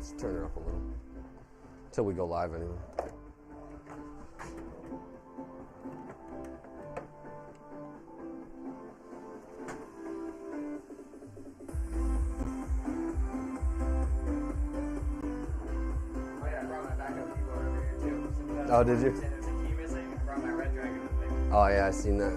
Let's turn it up a little. Till we go live anyway. Oh, did you? Oh, yeah, I seen that.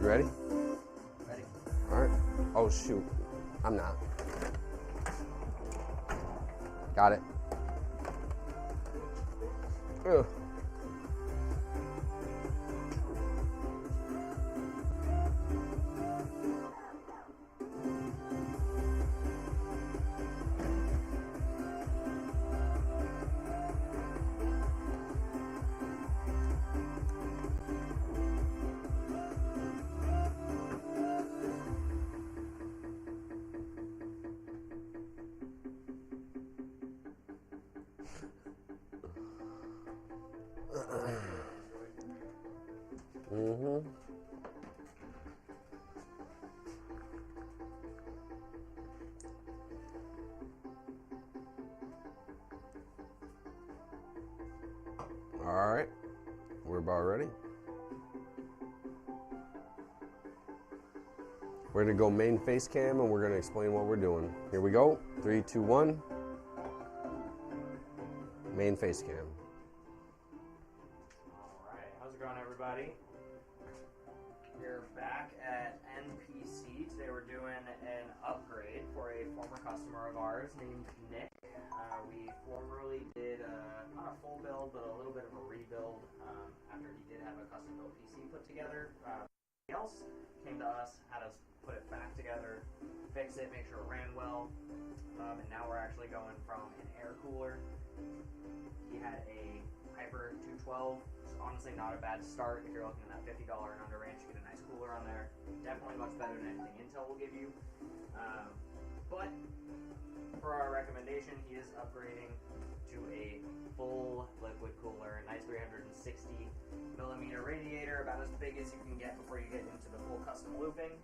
You ready? Ready. All right. Oh, shoot. I'm not. Got it. Ugh. Mm-hmm. All right, we're about ready. We're gonna go main face cam and we're gonna explain what we're doing. Here we go, 3, 2, 1. Main face cam. All right, how's it going, everybody? We're back at NPC. Today we're doing an upgrade for a former customer of ours named Nick. We formerly did not a full build, but a little bit of a rebuild after he did have a custom built PC put together. Somebody else came to us, had us put it back together, fix it, make sure it ran well, and now we're actually going from an air cooler. He had a Hyper 212. Honestly, not a bad start if you're looking at that $50 and under range. You get a nice cooler on there. Definitely much better than anything Intel will give you. But for our recommendation, he is upgrading to a full liquid cooler, a nice 360 millimeter radiator, about as big as you can get before you get into the full custom looping.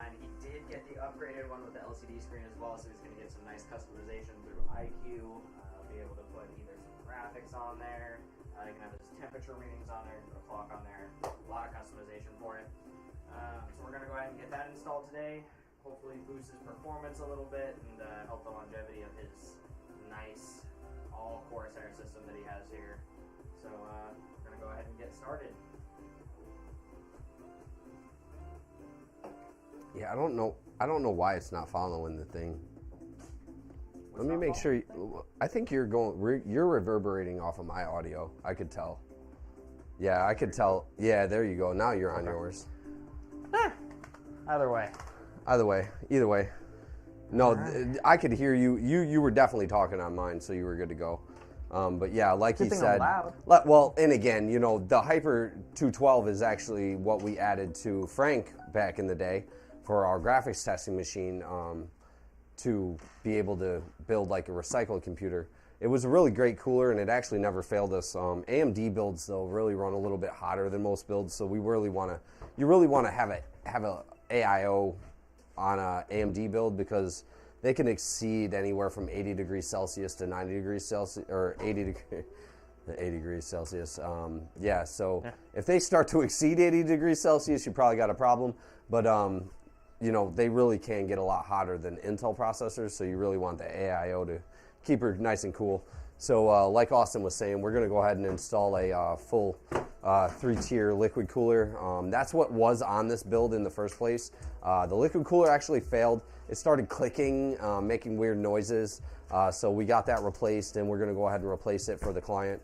And he did get the upgraded one with the LCD screen as well, so he's going to get some nice customization through IQ. Be able to put either some graphics on there. You can have his temperature readings on there, put a clock on there, a lot of customization for it. So we're going to go ahead and get that installed today. Hopefully boost his performance a little bit and help the longevity of his nice all Corsair system that he has here. So we're going to go ahead and get started. Yeah, I don't know why it's not following the thing. Let me make sure. I think you're reverberating off of my audio. I could tell. Yeah, I could tell. Yeah, there you go. Now you're on yours. Either way. Either way. No, I could hear you. You were definitely talking on mine, so you were good to go. But yeah, like he said. Well, and again, you know, the Hyper 212 is actually what we added to Frank back in the day for our graphics testing machine. To be able to build like a recycled computer. It was a really great cooler and it actually never failed us. AMD builds though really run a little bit hotter than most builds, so you really want to have a AIO on a AMD build because they can exceed anywhere from 80 degrees Celsius to 90 degrees Celsius or 80 degrees Celsius. If they start to exceed 80 degrees Celsius, you probably got a problem. But you know, they really can get a lot hotter than Intel processors, so you really want the AIO to keep her nice and cool. So like Austin was saying, we're going to go ahead and install a full 3-tier liquid cooler. That's what was on this build in the first place. The liquid cooler actually failed. It started clicking, making weird noises, so we got that replaced, and we're going to go ahead and replace it for the client,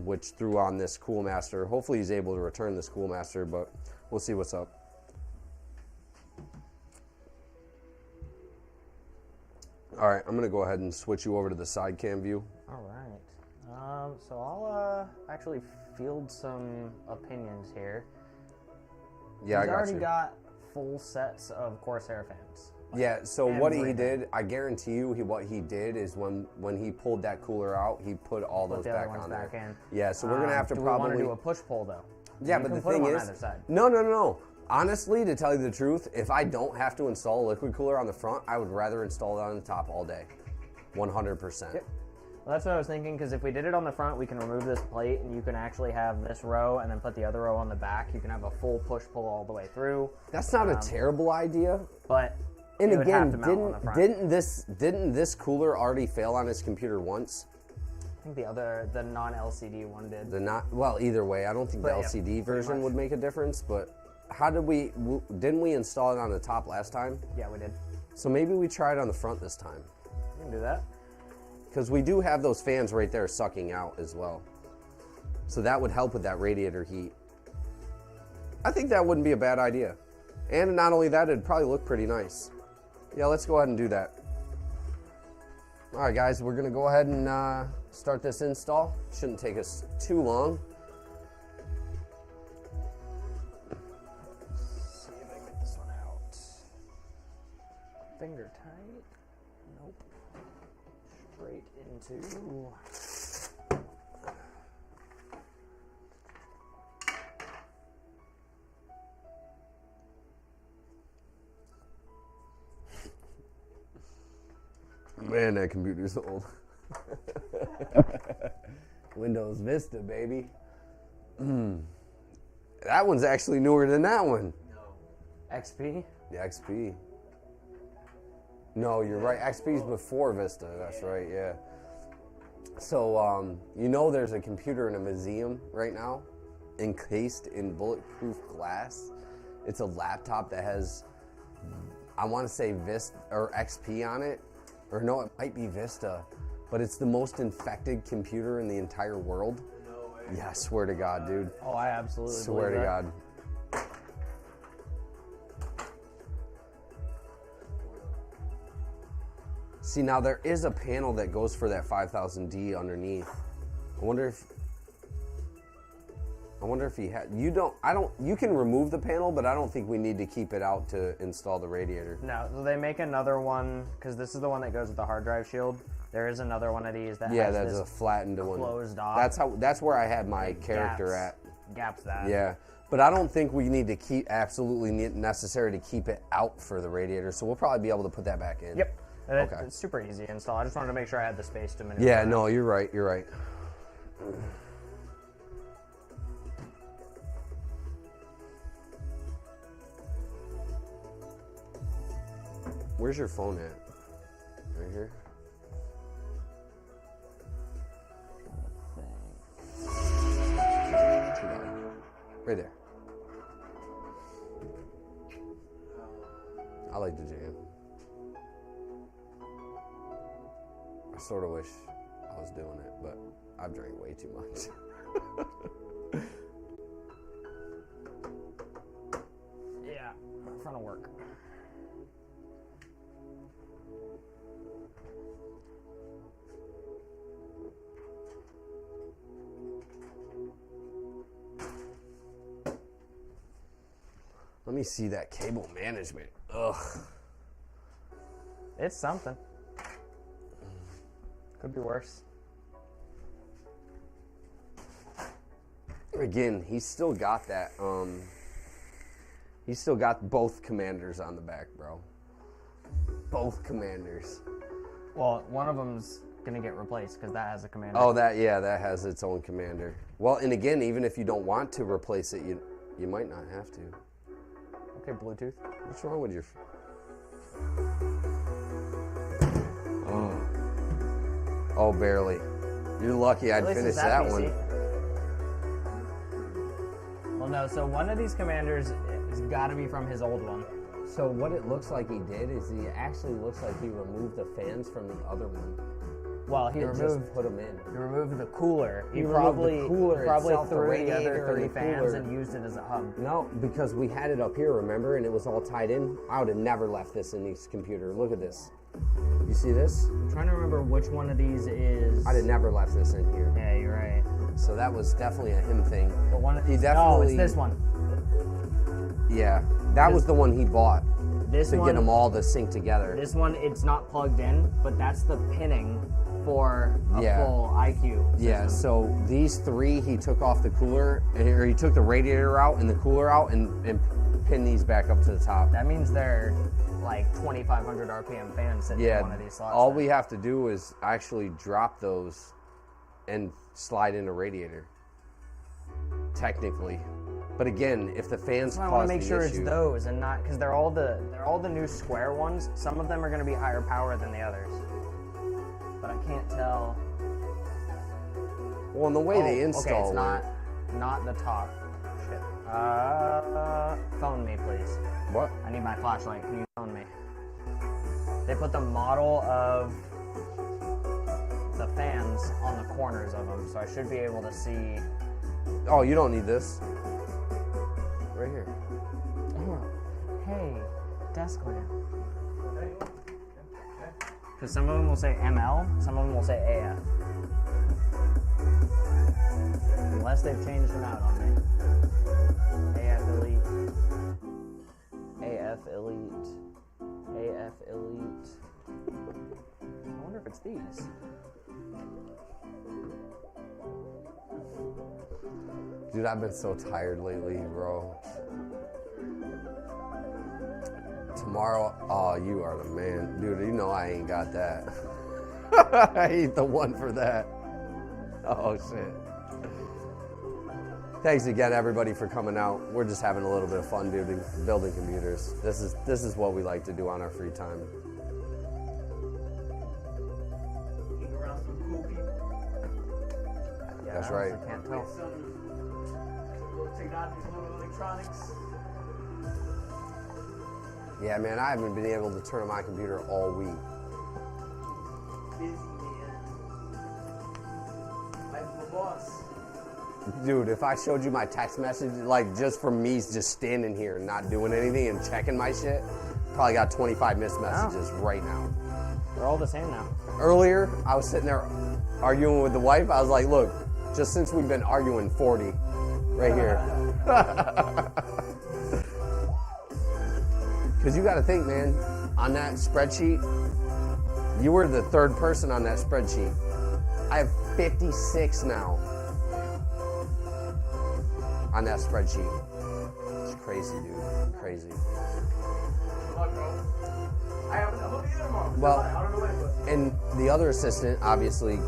which threw on this Coolmaster. Hopefully he's able to return this Coolmaster, but we'll see what's up. All right, I'm going to go ahead and switch you over to the side cam view. All right. So I'll actually field some opinions here. Yeah, He's I got already you. got full sets of Corsair fans. Yeah, so what he did, I guarantee you, what he did is when he pulled that cooler out, he put all those back on there. In. Yeah, so we're gonna have to probably. We want to do a push pull though. Yeah, but the thing is, no. Honestly, to tell you the truth, if I don't have to install a liquid cooler on the front, I would rather install it on the top all day, 100%. Yep. Well, that's what I was thinking, because if we did it on the front, we can remove this plate, and you can actually have this row, and then put the other row on the back. You can have a full push-pull all the way through. That's not a terrible idea. But, and again, didn't this cooler already fail on his computer once? I think the non-LCD one did. Well, either way, I don't think the LCD version would make a difference, but how did didn't we install it on the top last time? Yeah, we did. So maybe we try it on the front this time. We can do that. Because we do have those fans right there sucking out as well. So that would help with that radiator heat. I think that wouldn't be a bad idea. And not only that, it'd probably look pretty nice. Yeah, let's go ahead and do that. All right, guys, we're gonna go ahead and start this install. Shouldn't take us too long. Let's see if I can get this one out. Finger tight. Nope. Straight into. Man, that computer's old. Windows Vista, baby. That one's actually newer than that one. No. XP? The XP. No, you're right. XP's before Vista. That's right, yeah. So, you know there's a computer in a museum right now, encased in bulletproof glass. It's a laptop that has, I want to say Vista or XP on it. Or no, it might be Vista, but it's the most infected computer in the entire world. No way. Yeah, I swear to God, dude. Oh, I absolutely swear to God. See, now there is a panel that goes for that 5000D underneath. I wonder if he had. You can remove the panel, but I don't think we need to keep it out to install the radiator. No, so they make another one, because this is the one that goes with the hard drive shield. There is another one of these that has that's this a flattened one. Closed off. That's where I had my character gaps that. Yeah, but I don't think we need to keep absolutely necessary to keep it out for the radiator. So we'll probably be able to put that back in. Yep. Okay. It's super easy to install. I just wanted to make sure I had the space to maneuver. Yeah, no, you're right. You're right. Where's your phone at? Right here? Right there. I like the jam. I sort of wish I was doing it, but I've drank way too much. Yeah, in front of work. Let me see that cable management. Ugh. It's something. Could be worse. Again, he's still got that. He's still got both commanders on the back, bro. Both commanders. Well, one of them's gonna get replaced because that has a commander. Oh, that has its own commander. Well, and again, even if you don't want to replace it, you might not have to. Okay, Bluetooth. What's wrong with your? Oh, barely. You're lucky I'd finish that one. Well, no, so one of these commanders has got to be from his old one. So what it looks like he did is he actually looks like he removed the fans from the other one. Well, he just put them in. He removed the cooler. He probably threw the other 30 the fans cooler. and used it as a hub. No, because we had it up here, remember, and it was all tied in. I would have never left this in this computer. Look at this. You see this? I'm trying to remember which one of these is. I'd have never left this in here. Yeah, you're right. So that was definitely a him thing. But one. He definitely. No, it's this one. Yeah, that was the one he bought. This to one, get them all to sync together. This one, it's not plugged in, but that's the pinning for a full IQ system. Yeah, so these three, he took off the cooler, or he took the radiator out and the cooler out and pinned these back up to the top. That means they're like 2,500 RPM fans sitting in one of these slots. All we have to do is actually drop those and slide in a radiator, technically. But again, if the fans I want to make sure it's those and not, because they're all the new square ones. Some of them are going to be higher power than the others, but I can't tell. Well, and the way they install it's not the top. Shit. Phone me, please. What? I need my flashlight. Can you phone me? They put the model of the fans on the corners of them, so I should be able to see. Oh, you don't need this. Right here. Oh, hey, desk lamp. Because some of them will say ML, some of them will say AF. Unless they've changed them out on me. AF Elite. AF Elite. AF Elite. I wonder if it's these. Dude, I've been so tired lately, bro. Tomorrow, oh, you are the man. Dude, you know I ain't got that. I ain't the one for that. Oh, shit. Thanks again, everybody, for coming out. We're just having a little bit of fun building computers. This is what we like to do on our free time. Being around some cool people. Yeah, That's right. I can't tell. Some little technology, some little electronics. Yeah, man, I haven't been able to turn on my computer all week. Busy, man. Life of a boss. Dude, if I showed you my text message, like just from me just standing here and not doing anything and checking my shit, probably got 25 missed messages right now. They're all the same now. Earlier, I was sitting there arguing with the wife. I was like, look, just since we've been arguing 40 right here. Because you got to think, man, on that spreadsheet, you were the third person on that spreadsheet. I have 56 now on that spreadsheet. It's crazy, dude. Crazy. Well, and the other assistant, obviously,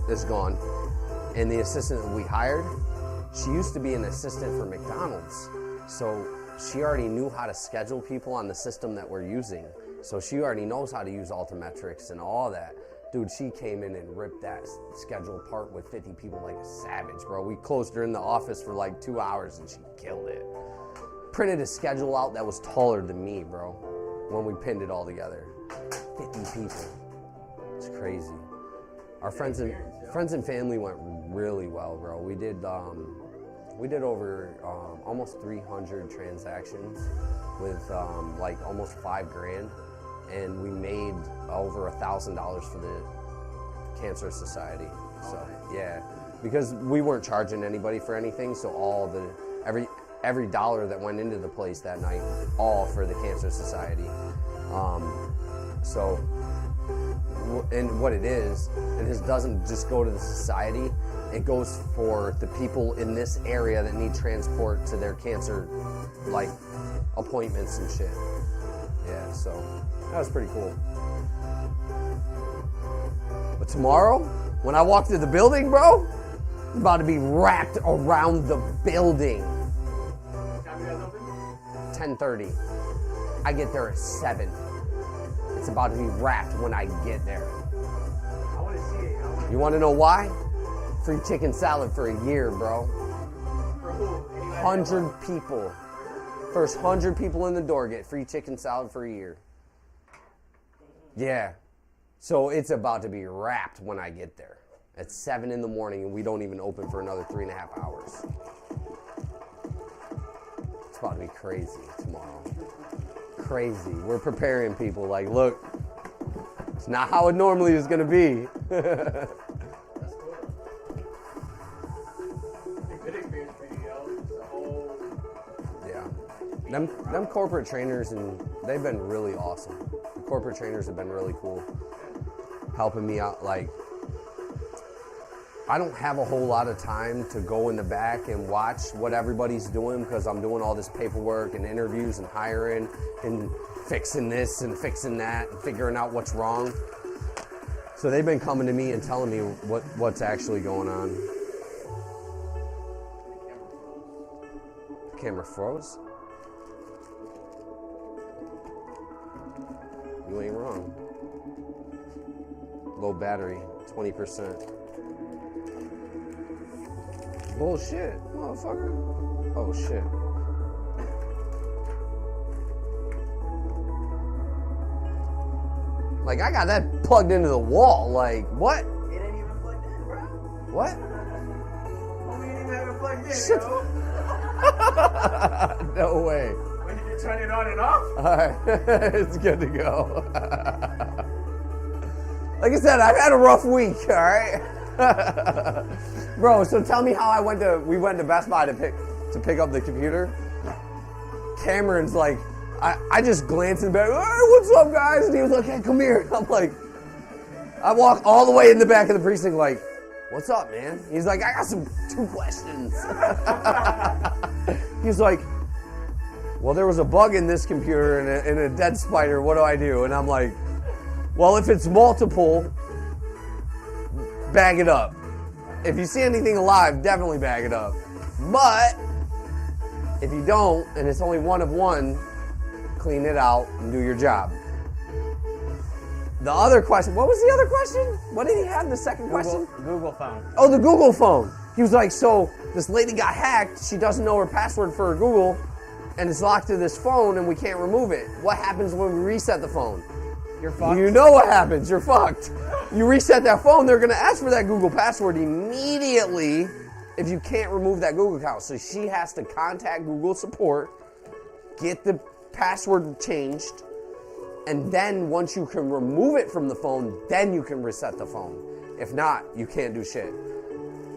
is gone. And the assistant that we hired, she used to be an assistant for McDonald's. So she already knew how to schedule people on the system that we're using. So she already knows how to use Altimetrics and all that. Dude, she came in and ripped that schedule apart with 50 people like a savage, bro. We closed her in the office for like 2 hours and she killed it. Printed a schedule out that was taller than me, bro, when we pinned it all together. 50 people. It's crazy. Our friends and family went really well, bro. We did over almost 300 transactions with like almost $5,000, and we made over $1,000 for the Cancer Society. So yeah, because we weren't charging anybody for anything, so every dollar that went into the place that night, all for the Cancer Society. And what it is doesn't just go to the society, it goes for the people in this area that need transport to their cancer, like, appointments and shit. Yeah, so that was pretty cool. But tomorrow, when I walk through the building, bro, it's about to be wrapped around the building. 10:30. I get there at 7. It's about to be wrapped when I get there. I want to see it. You want to know why? Free chicken salad for a year, bro. For who? 100 people. First 100 people in the door get free chicken salad for a year. Yeah. So it's about to be wrapped when I get there. At 7 in the morning, and we don't even open for another 3.5 hours. It's about to be crazy tomorrow. Crazy. We're preparing people like, look, it's not how it normally is going to be. That's cool. Good experience for you, yo. Yeah. Them corporate trainers, and they've been really awesome. The corporate trainers have been really cool, helping me out. Like, I don't have a whole lot of time to go in the back and watch what everybody's doing because I'm doing all this paperwork and interviews and hiring and fixing this and fixing that and figuring out what's wrong. So they've been coming to me and telling me what's actually going on. The camera froze? You ain't wrong. Low battery, 20%. Bullshit, motherfucker. Oh shit. Like, I got that plugged into the wall. Like, what? It ain't even plugged in, bro. What? We ain't even have it plugged in, Shit. yo. No way. When did you turn it on and off? Alright, it's good to go. Like I said, I've had a rough week, alright? Bro, so tell me how we went to Best Buy to pick up the computer. Cameron's like, I just glanced in the back, hey, what's up, guys? And he was like, hey, come here. And I'm like, I walk all the way in the back of the precinct like, what's up, man? He's like, I got 2 questions. He's like, well, there was a bug in this computer and a dead spider. What do I do? And I'm like, well, if it's multiple, bag it up. If you see anything alive, definitely bag it up. But if you don't, and it's only one of one, clean it out and do your job. The other question, what was the other question? What did he have in the second question? Google phone. Oh, the Google phone. He was like, so this lady got hacked. She doesn't know her password for her Google, and it's locked to this phone, and we can't remove it. What happens when we reset the phone? You're fucked. You know what happens. You're fucked. You reset that phone, they're going to ask for that Google password immediately if you can't remove that Google account. So she has to contact Google support, get the password changed, and then once you can remove it from the phone, then you can reset the phone. If not, you can't do shit.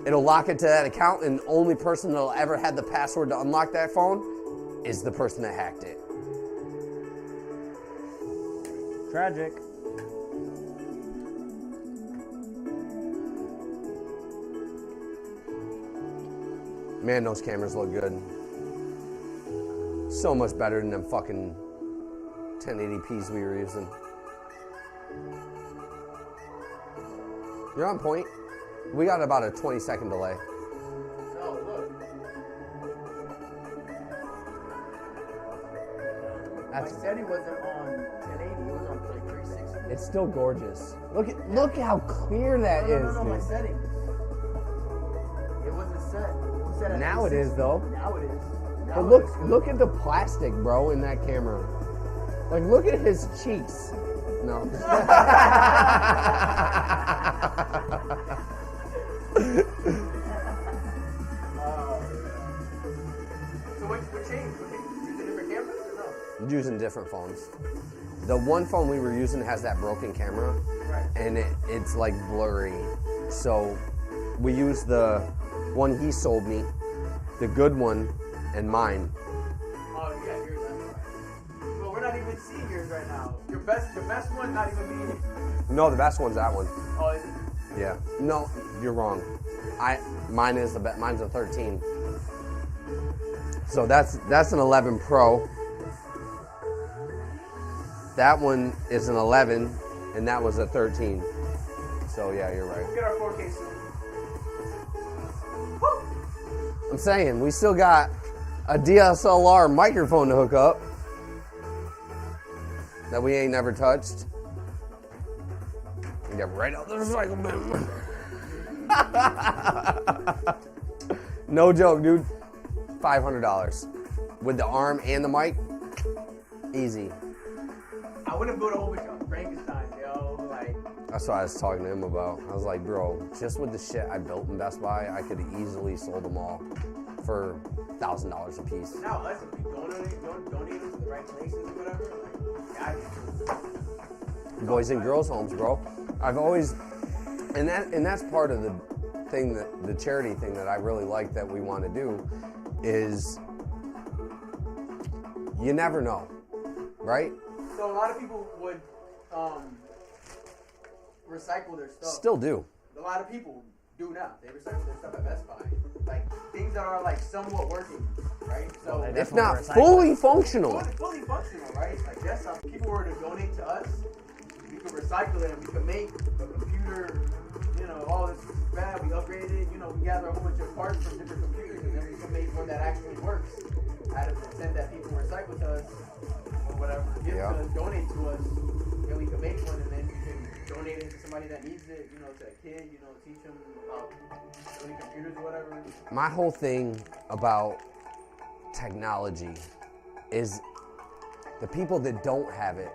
It'll lock it to that account, and the only person that'll ever have the password to unlock that phone is the person that hacked it. Tragic. Man, those cameras look good. So much better than them fucking 1080p's we were using. You're on point. We got about a 20-second delay. Oh, look. That's, I said he wasn't on 1080, he was on like 360. it's still gorgeous. Look how clear that is, No, my dude. settings. It wasn't set. You said Now it is, though. Now it is. Now But it look, looks good. look at the plastic, bro, in that camera. Like, look at his cheeks. No. So what changed? Using different cameras or no? Using different phones. The one phone we were using has that broken camera, Right. and it's like blurry. So we used the one he sold me, the good one, and mine. Oh yeah, yours. Well, we're not even seeing yours right now. The best one not even being. No, the best one's that one. Oh, is it? Yeah. No, you're wrong. Mine's a 13. So that's an 11 Pro. That one is an 11, and that was a 13. So yeah, you're right. We'll get our 4K soon. I'm saying, we still got a DSLR microphone to hook up that we ain't never touched. And get right out the recycle bin. No joke, dude. $500 with the arm and the mic. Easy. I would have built a whole bunch of Frankenstein, yo. Like, That's what I was talking to him about. I was like, bro, just with the shit I built in Best Buy, I could have easily sold them all for $1,000 a piece. now us, if we donate them to the right places or whatever, like, Boys and girls homes, bro. I've always, and that's part of the thing, that the charity thing that I really like that we want to do is You never know, right? So a lot of people would recycle their stuff. Still do. A lot of people do now. They recycle their stuff at Best Buy. Like things that are like somewhat working, right? So Well, if not fully functional. Fully functional, right? Like yes, if people were to donate to us, we could recycle it and we could make a computer, you know, all this is bad, we upgraded it, you know, we gather a whole bunch of parts from different computers and then we can make one that actually works. Out of the 10 that people recycle to us or whatever, give to us, donate to us, then we can make one and then we can donate it to somebody that needs it, you know, to a kid, you know, teach them about building computers or whatever. My whole thing about technology is the people that don't have it,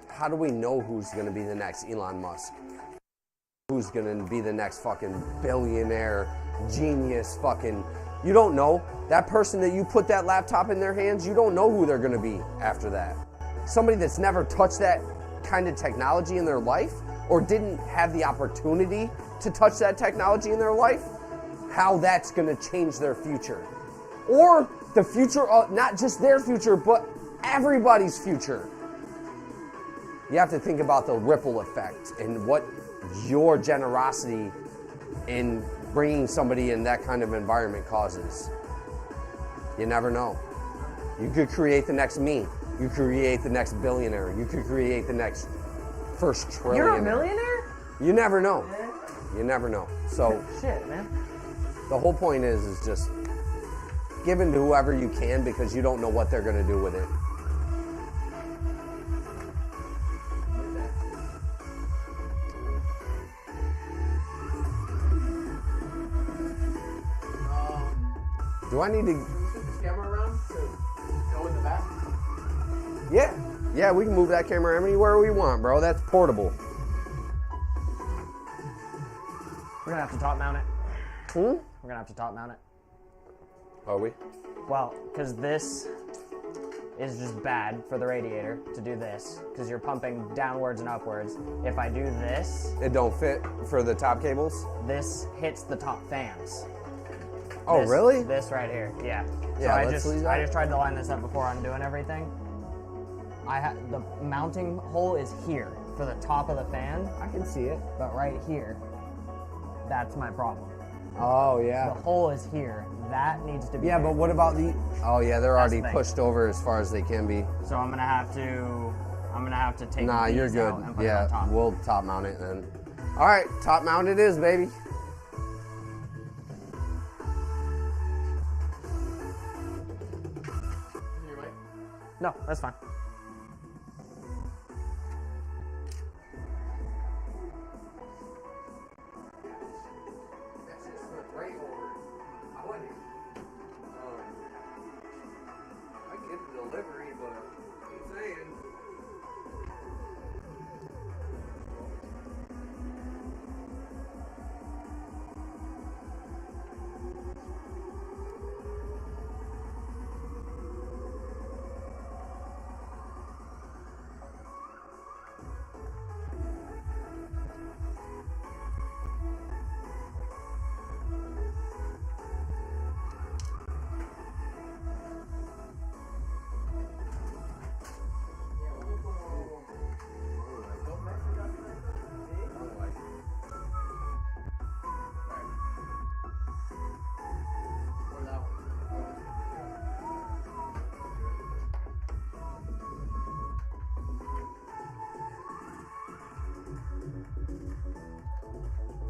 how do we know who's going to be the next Elon Musk? Who's going to be the next fucking billionaire, genius fucking... You don't know. That person that you put that laptop in their hands, you don't know who they're going to be after that. Somebody that's never touched that kind of technology in their life or didn't have the opportunity to touch that technology in their life, how that's going to change their future. Or the future of not just their future, but everybody's future. You have to think about the ripple effect and what your generosity in bringing somebody in that kind of environment causes. You never know. You could create the next me. You could create the next billionaire. You could create the next first trillionaire. You're a millionaire? You never know. You never know. So shit, man. The whole point is just give it to whoever you can because you don't know what they're going to do with it. Do I need to... Can we flip this camera around to go in the back? Yeah. Yeah, we can move that camera anywhere we want, bro. That's portable. We're gonna have to top mount it. We're gonna have to top mount it. Are we? Well, because this is just bad for the radiator to do this, because you're pumping downwards and upwards. If I do this... It don't fit for the top cables? This hits the top fans. Oh, really? This right here, yeah. So Yeah, I just tried to line this up before I'm doing everything. The mounting hole is here for the top of the fan. I can see it. But right here, that's my problem. Oh, yeah. The hole is here. That needs to be. Yeah, but what about the... Oh, yeah, they're That's already the thing. pushed over as far as they can be. So I'm gonna have to take Nah, these you're good. out and put it Yeah, on top. we'll top mount it then. All right, top mount it is, baby. No, that's fine. I get the delivery, but I'm saying...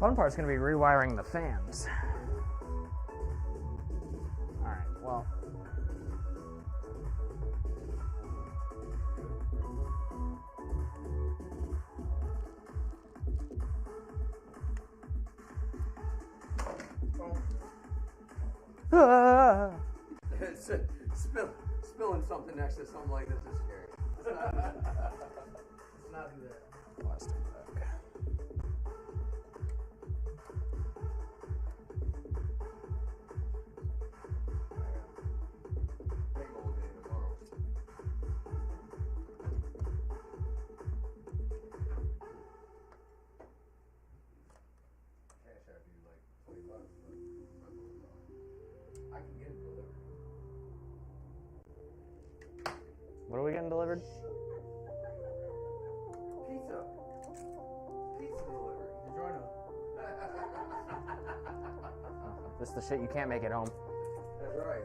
Fun part's gonna be rewiring the fans. All right. Well. Ah. Spilling something next to something like this is scary. Let's not do that. Plastic bag. Big old day tomorrow. Cash app you like $20, but I can get it delivered. What are we getting delivered? Pizza. Pizza delivery. DiGiorno. This is the shit you can't make at home. That's right.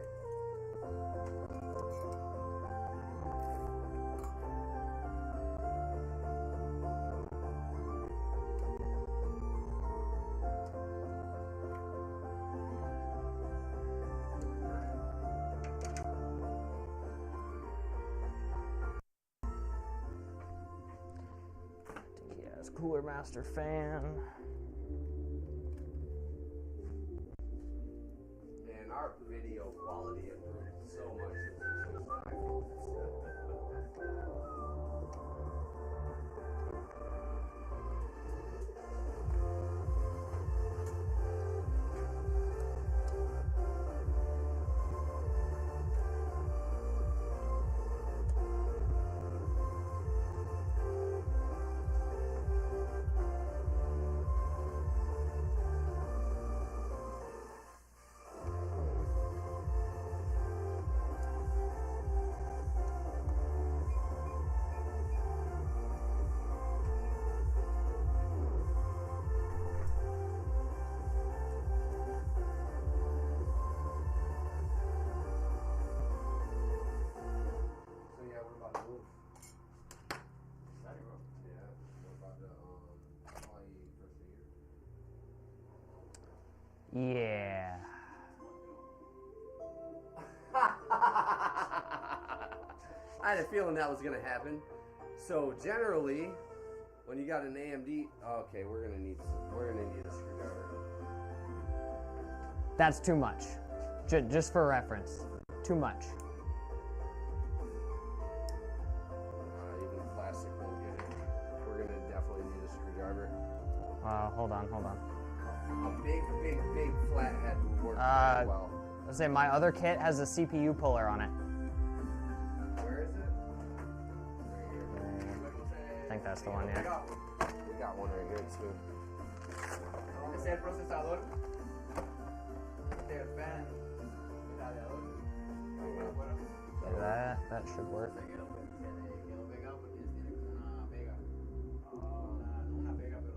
Yes, Cooler Master fan. Man, our video quality improved so much since we switched to iPhones. So yeah, we're about to move. Excited, bro. Yeah, we're about to Hawaii first of the year. Yeah. I had a feeling that was gonna happen. So generally, when you got an AMD, okay, we're gonna need a screwdriver. That's too much. Just for reference. Too much. Even plastic won't get it. We're gonna definitely need a screwdriver. Hold on. A big flathead would work really well. Let's say my other kit has a CPU puller on it. Where is it? I think that's the one, yeah. We got one right here too. Ese es el procesador del fan. El radiador. That should work. Se quedó pegado porque tiene como una pega. No una pega, pero.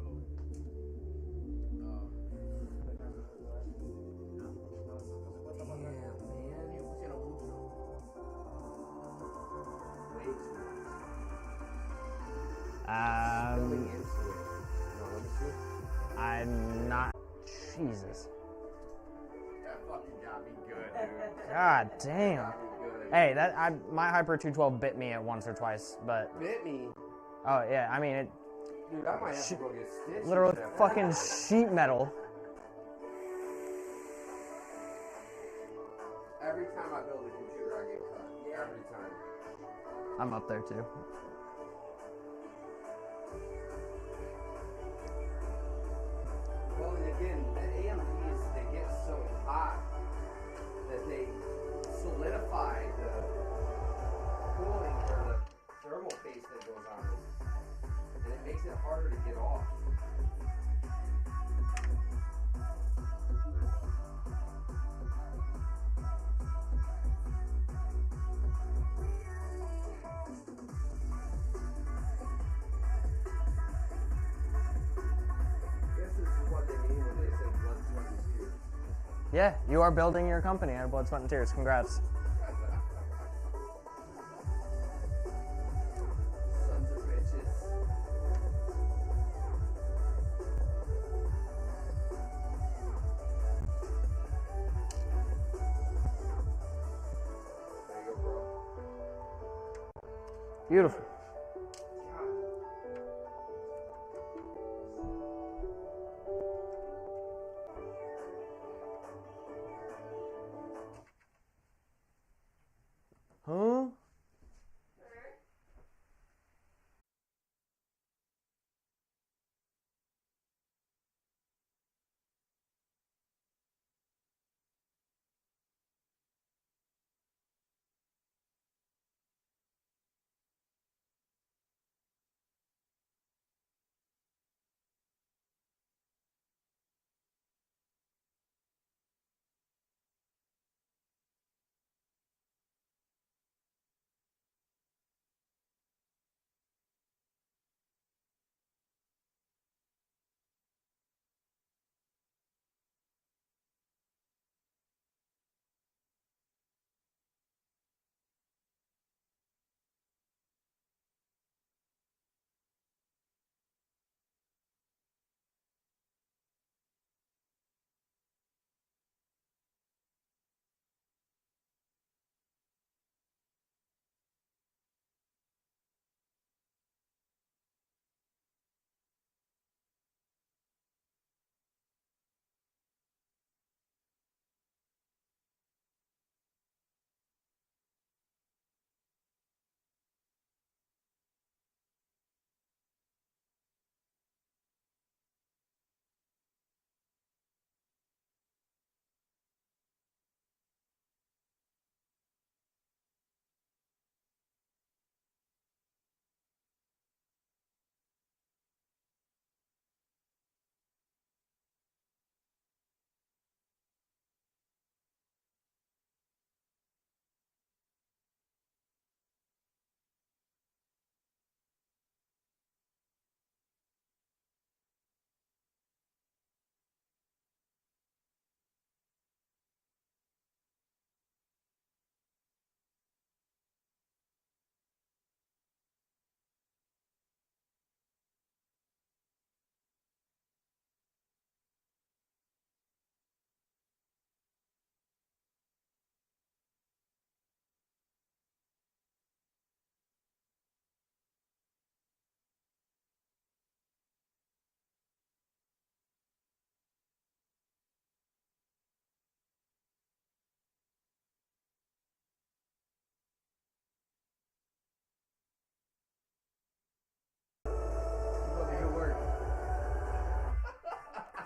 I'm not. Jesus. That fucking got me good, dude. God damn. Got me good. Hey, my Hyper 212 bit me at once or twice, but Bit me. oh yeah, I mean it. Dude, I might have to go get stitches. Literally after fucking that. sheet metal. Every time I build a computer, I get cut. Every time. I'm up there too. Well, and again, the AMDs, they get so hot that they solidify the cooling or the thermal paste that goes on them. And it makes it harder to get off. Yeah, you are building your company out of blood, sweat, and tears. Congrats. Sons of bitches. There you go, bro. Beautiful. Huh?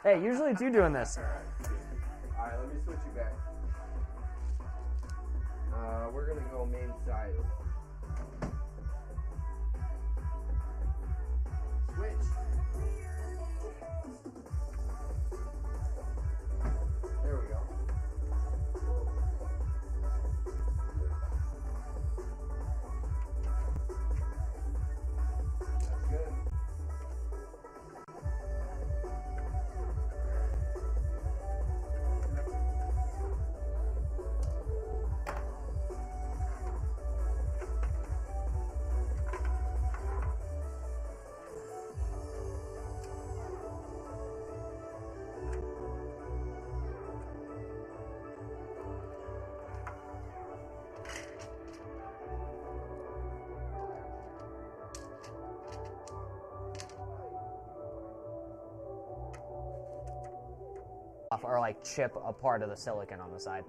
Hey, usually it's you doing this. Alright, let me switch you back. We're gonna go main side. Switch. There we go. That's good. Or like chip a part of the silicon on the side.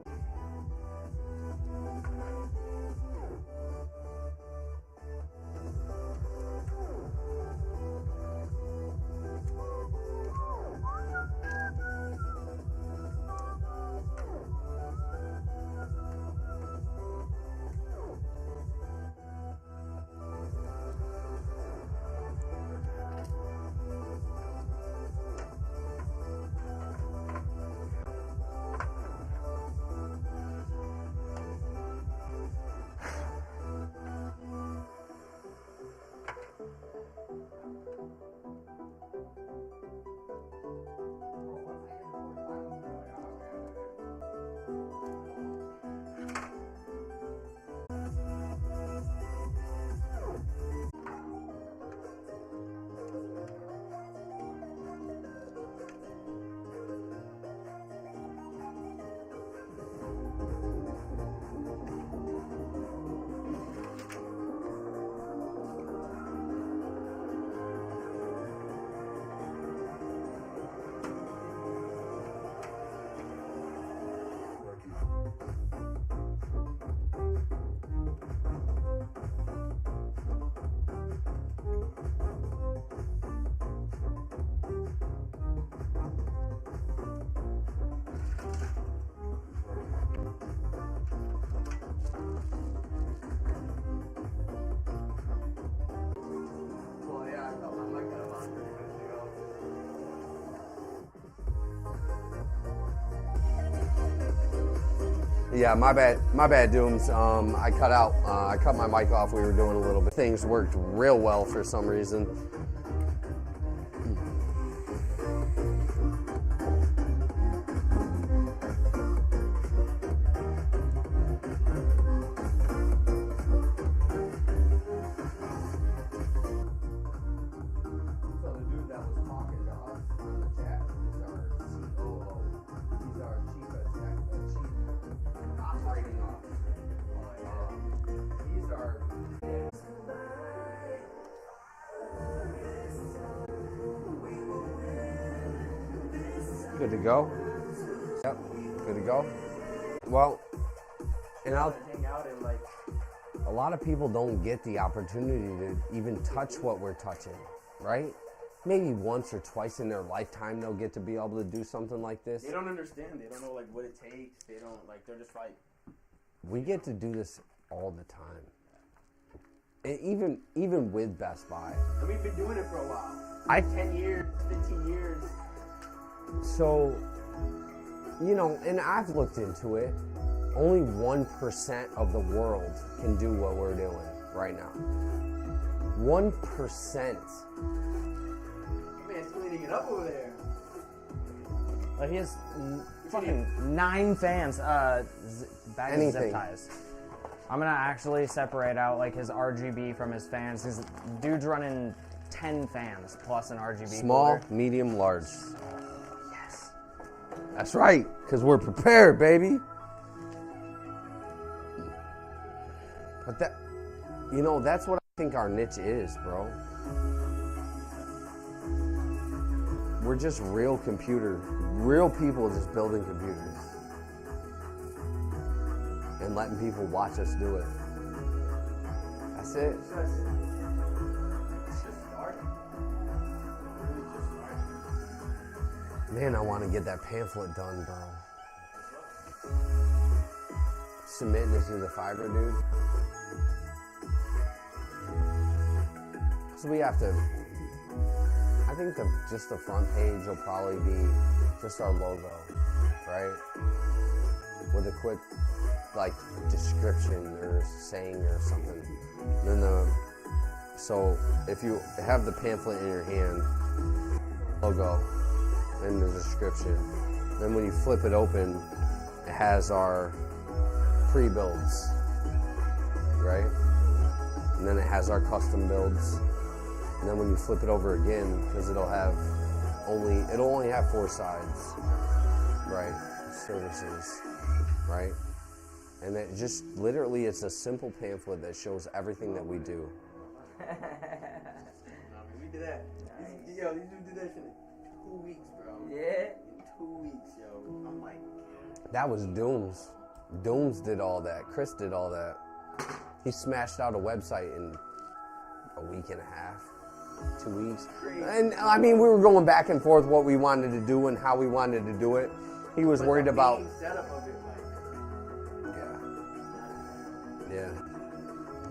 Yeah, my bad, Dooms. I cut my mic off. We were doing a little bit. Things worked real well for some reason. So the dude that was talking to us on the chat is our COO. He's our chief operating officer. He's our. Good to go. Yep, good to go. Well, and a lot of people don't get the opportunity to even touch what we're touching, right? Maybe once or twice in their lifetime they'll get to be able to do something like this. They don't understand. They don't know like what it takes. They don't like. They're just like. We get to do this all the time. And even with Best Buy. And we've been doing it for a while. 10 years, 15 years. So, you know, and I've looked into it. Only 1% of the world can do what we're doing right now. 1%. Man's cleaning it up over there. Like he has fucking 9 fans. Bag of zip ties. I'm gonna actually separate out like his RGB from his fans. His dude's running 10 fans plus an RGB. Small, cooler. medium, large. Yes. That's right, because we're prepared, baby. But that, you know, that's what I think our niche is, bro. We're just real people just building computers. And letting people watch us do it. That's it. It's just starting. Really just starting. Man, I want to get that pamphlet done, bro. Submitting this to the Fiverr, dude. So we have to, I think just the front page will probably be just our logo, right? With a quick, like, description or saying or something. And then so if you have the pamphlet in your hand, logo, and the description, then when you flip it open, it has our pre-builds, right? And then it has our custom builds. And then when you flip it over again, because it'll only have 4 sides, right? Services, right? And it just literally, it's a simple pamphlet that shows everything that we do. We did that. These dudes did that shit in 2 weeks, bro. Yeah. In 2 weeks, yo. I'm like, That was Dooms. Dooms did all that. Chris did all that. He smashed out a website in a week and a half, 2 weeks. And I mean, we were going back and forth what we wanted to do and how we wanted to do it. He was worried about. Setup of it, like, Yeah.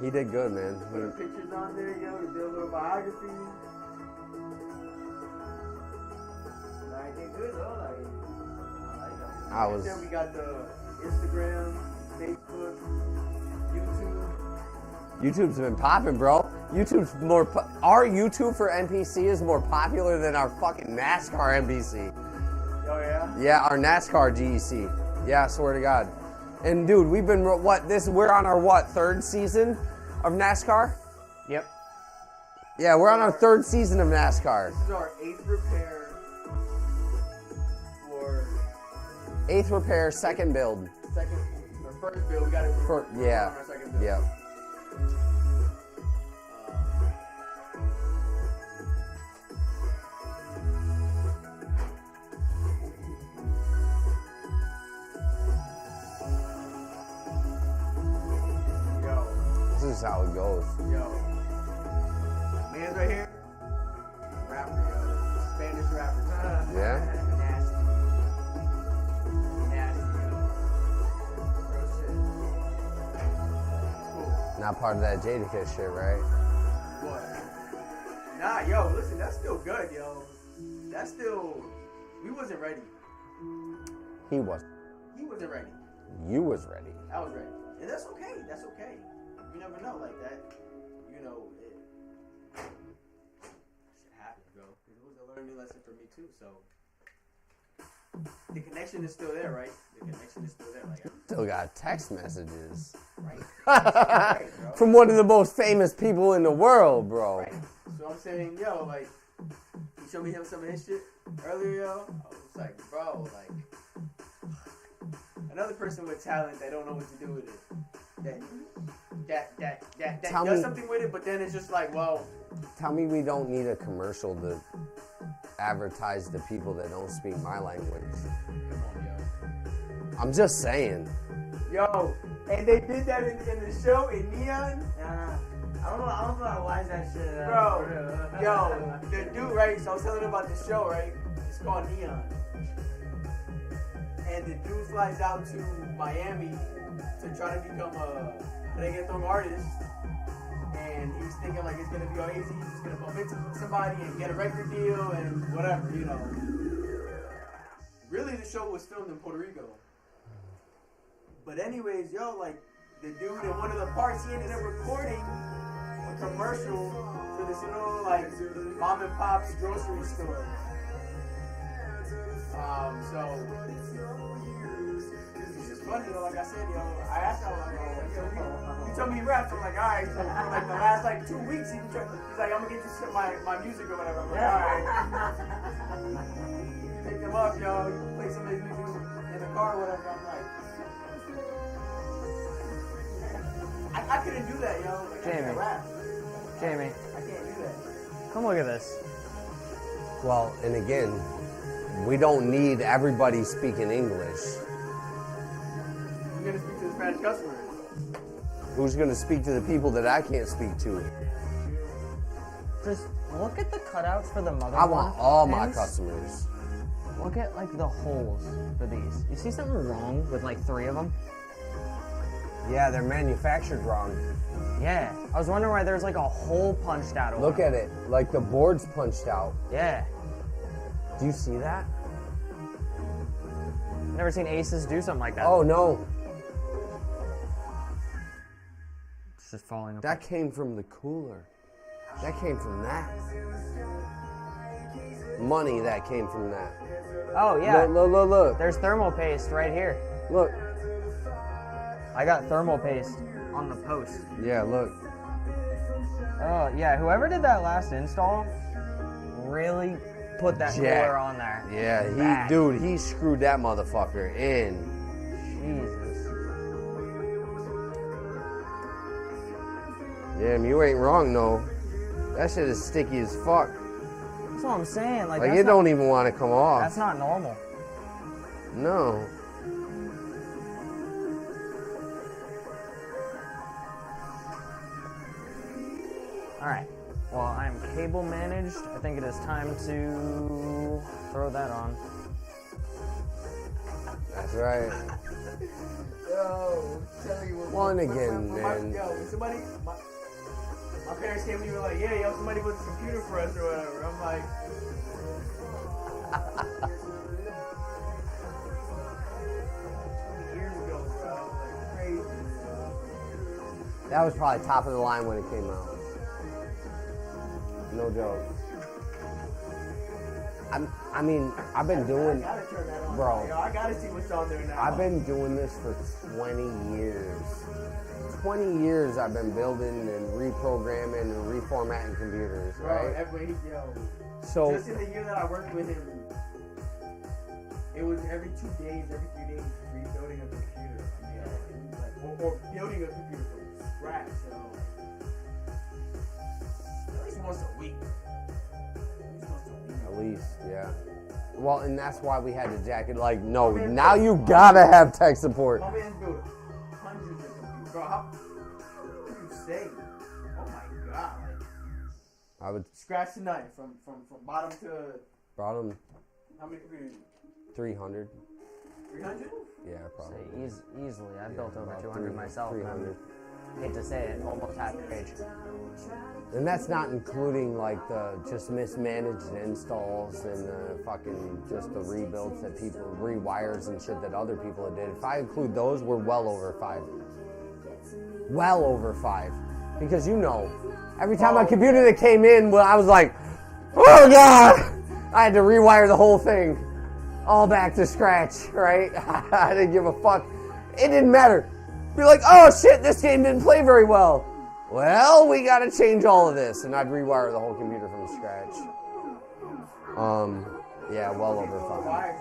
He did good, man. put pictures on there, yo, to build a little biography. Like, they good, though. Like, I like them. Then we got the Instagram, Facebook, YouTube. YouTube's been popping, bro. YouTube's our YouTube for NPC is more popular than our fucking NASCAR NPC. Oh, yeah? Yeah, our NASCAR GEC. Yeah, I swear to God. And dude, we've been we're on our 3rd season of NASCAR? Yep. Yeah, we're on our 3rd season of NASCAR. This is our 8th repair for 8th repair, 2nd build. First build. We got it for yeah. our 2nd build. Yeah. This is how it goes. Yo. Man's right here. Rapper, yo. Spanish rapper. Yeah? Nasty. Nasty, yo. Real shit. Cool. Not part of that Jadakiss shit, right? What? Nah, yo, listen, that's still good, yo. That's still... We wasn't ready. He was. He wasn't ready. You was ready. I was ready. And that's okay. That's okay. You never know like that. You know, shit happens, bro. It was a learning lesson for me too. So the connection is still there, right? The connection is still there. Like, Still got text messages. right? Right, bro. From one of the most famous people in the world, bro. Right. So I'm saying, yo, like, he showed me some of his shit earlier, yo. I was like, bro, like, another person with talent that don't know what to do with it. That does something with it, but then it's just like, well. Tell me we don't need a commercial to advertise to people that don't speak my language. Come on, yo. I'm just saying. Yo, and they did that in the show in Neon. I don't know why is that shit. Bro, yo, the dude, right? So I was telling him about the show, right? It's called Neon. And the dude flies out to Miami to try to become a reggaeton artist. And he's thinking like it's gonna be all easy. He's just gonna bump into somebody and get a record deal and whatever, you know. Really, the show was filmed in Puerto Rico. But anyways, yo, like the dude in one of the parts, he ended up recording a commercial for this little like mom and pop's grocery store. So it's just funny, yo. Like I said, yo, I asked him, like, you told me he raps. I'm like, all right. So for like the last like 2 weeks, he's like, I'm gonna get you my music or whatever. I'm like, all right. Pick him up, yo. You play some of his music in the car or whatever. I'm like, I couldn't do that, yo. Like, Jamie. I can't rap. Jamie, I can't do that. come look at this. Well, and again, we don't need everybody speaking English. I'm gonna speak to the Spanish customers. Who's going to speak to the people that I can't speak to? Just look at the cutouts for the mother. I want all my customers. Look at like the holes for these. You see something wrong with like 3 of them? Yeah, they're manufactured wrong. Yeah. I was wondering why there's like a hole punched out. Look at it. Like the board's punched out. Yeah. Do you see that? Never seen Aces do something like that. Oh, no. It's just falling apart. That came from the cooler. That came from that. Money that came from that. Oh, yeah. Look. There's thermal paste right here. Look. I got thermal paste on the post. Yeah, look. Oh, yeah. Whoever did that last install really put that cooler on there. Yeah, he screwed that motherfucker in. Jesus. Damn, you ain't wrong, though. That shit is sticky as fuck. That's what I'm saying. Like it don't even want to come off. That's not normal. No. Alright. Well, I'm cable managed. I think it is time to throw that on. That's right. Yo, tell you what. One again, man. My parents came to me and were like, yeah, yo, somebody put this computer for us or whatever. I'm like, 20 years ago, bro. Like, crazy. That was probably top of the line when it came out. No joke. I mean, I've been doing, I gotta turn that on. bro. Yo, I gotta see what's on there now. I've been doing this for 20 years. 20 years I've been building and reprogramming and reformatting computers, right? So just in the year that I worked with him, it was every 2 days, every 3 days, rebuilding a computer. Or building a computer from scratch. So at least once a week. At least, yeah. Well, and that's why we had to jack it. Like, no, now you gotta have tech support. My man built hundreds of computers. Bro, how do you say? Oh my god. I would Scratch to nothing, from bottom to bottom how many computers? 300. 300? Yeah, probably. Easily. I built over 200 myself. 300. Hate to say it, almost half the page. And that's not including like the just mismanaged installs and the fucking just the rebuilds that people, rewires and shit that other people did. If I include those, we're well over 5. Well over 5. Because every time my computer that came in, well, I was like, oh god! I had to rewire the whole thing. All back to scratch, right? I didn't give a fuck. It didn't matter. Be like, oh shit, this game didn't play very well. Well, we gotta change all of this. And I'd rewire the whole computer from scratch. Yeah, well over 5.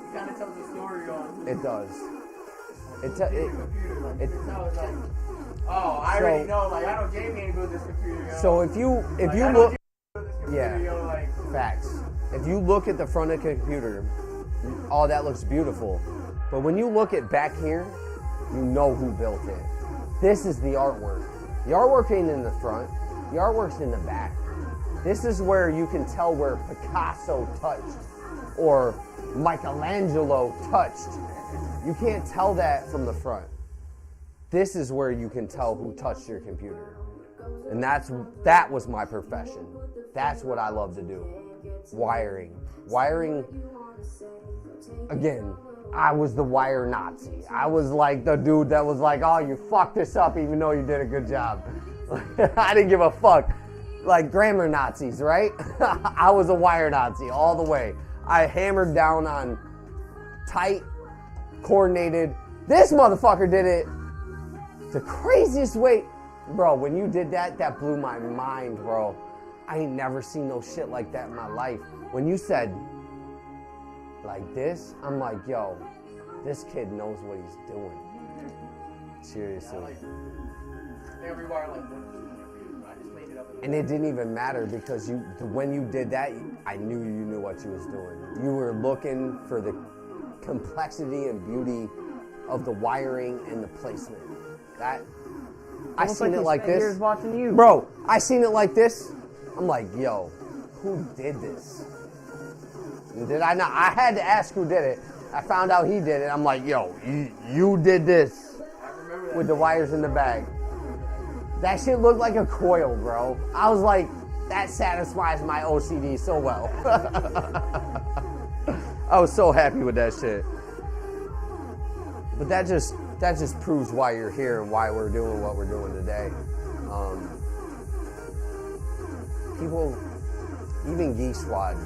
It kind of tells a story on. It does. Oh, I already know. Like, I know Jamie ain't built this computer. Yo. So if you like, look, yeah, yo, like, facts. If you look at the front of the computer, oh, that looks beautiful. But when you look at back here, you know who built it. This is the artwork. The artwork ain't in the front. The artwork's in the back. This is where you can tell where Picasso touched or Michelangelo touched. You can't tell that from the front. This is where you can tell who touched your computer. And that was my profession. That's what I love to do. Wiring. Again, I was the wire Nazi. I was like the dude that was like, oh, you fucked this up even though you did a good job. I didn't give a fuck. Like grammar Nazis, right? I was a wire Nazi all the way. I hammered down on tight, coordinated. This motherfucker did it the craziest way. Bro, when you did that, that blew my mind, bro. I ain't never seen no shit like that in my life. When you said, like this, I'm like, yo, this kid knows what he's doing. Seriously. And it didn't even matter because when you did that, I knew you knew what you was doing. You were looking for the complexity and beauty of the wiring and the placement. I seen it like this. Watching you. Bro, I seen it like this. I'm like, yo, who did this? Did I not? I had to ask who did it. I found out he did it. I'm like, yo, you did this with the wires in the bag. That shit looked like a coil, bro. I was like, that satisfies my OCD so well. I was so happy with that shit. But that just proves why you're here and why we're doing what we're doing today. People, even Geek Squad,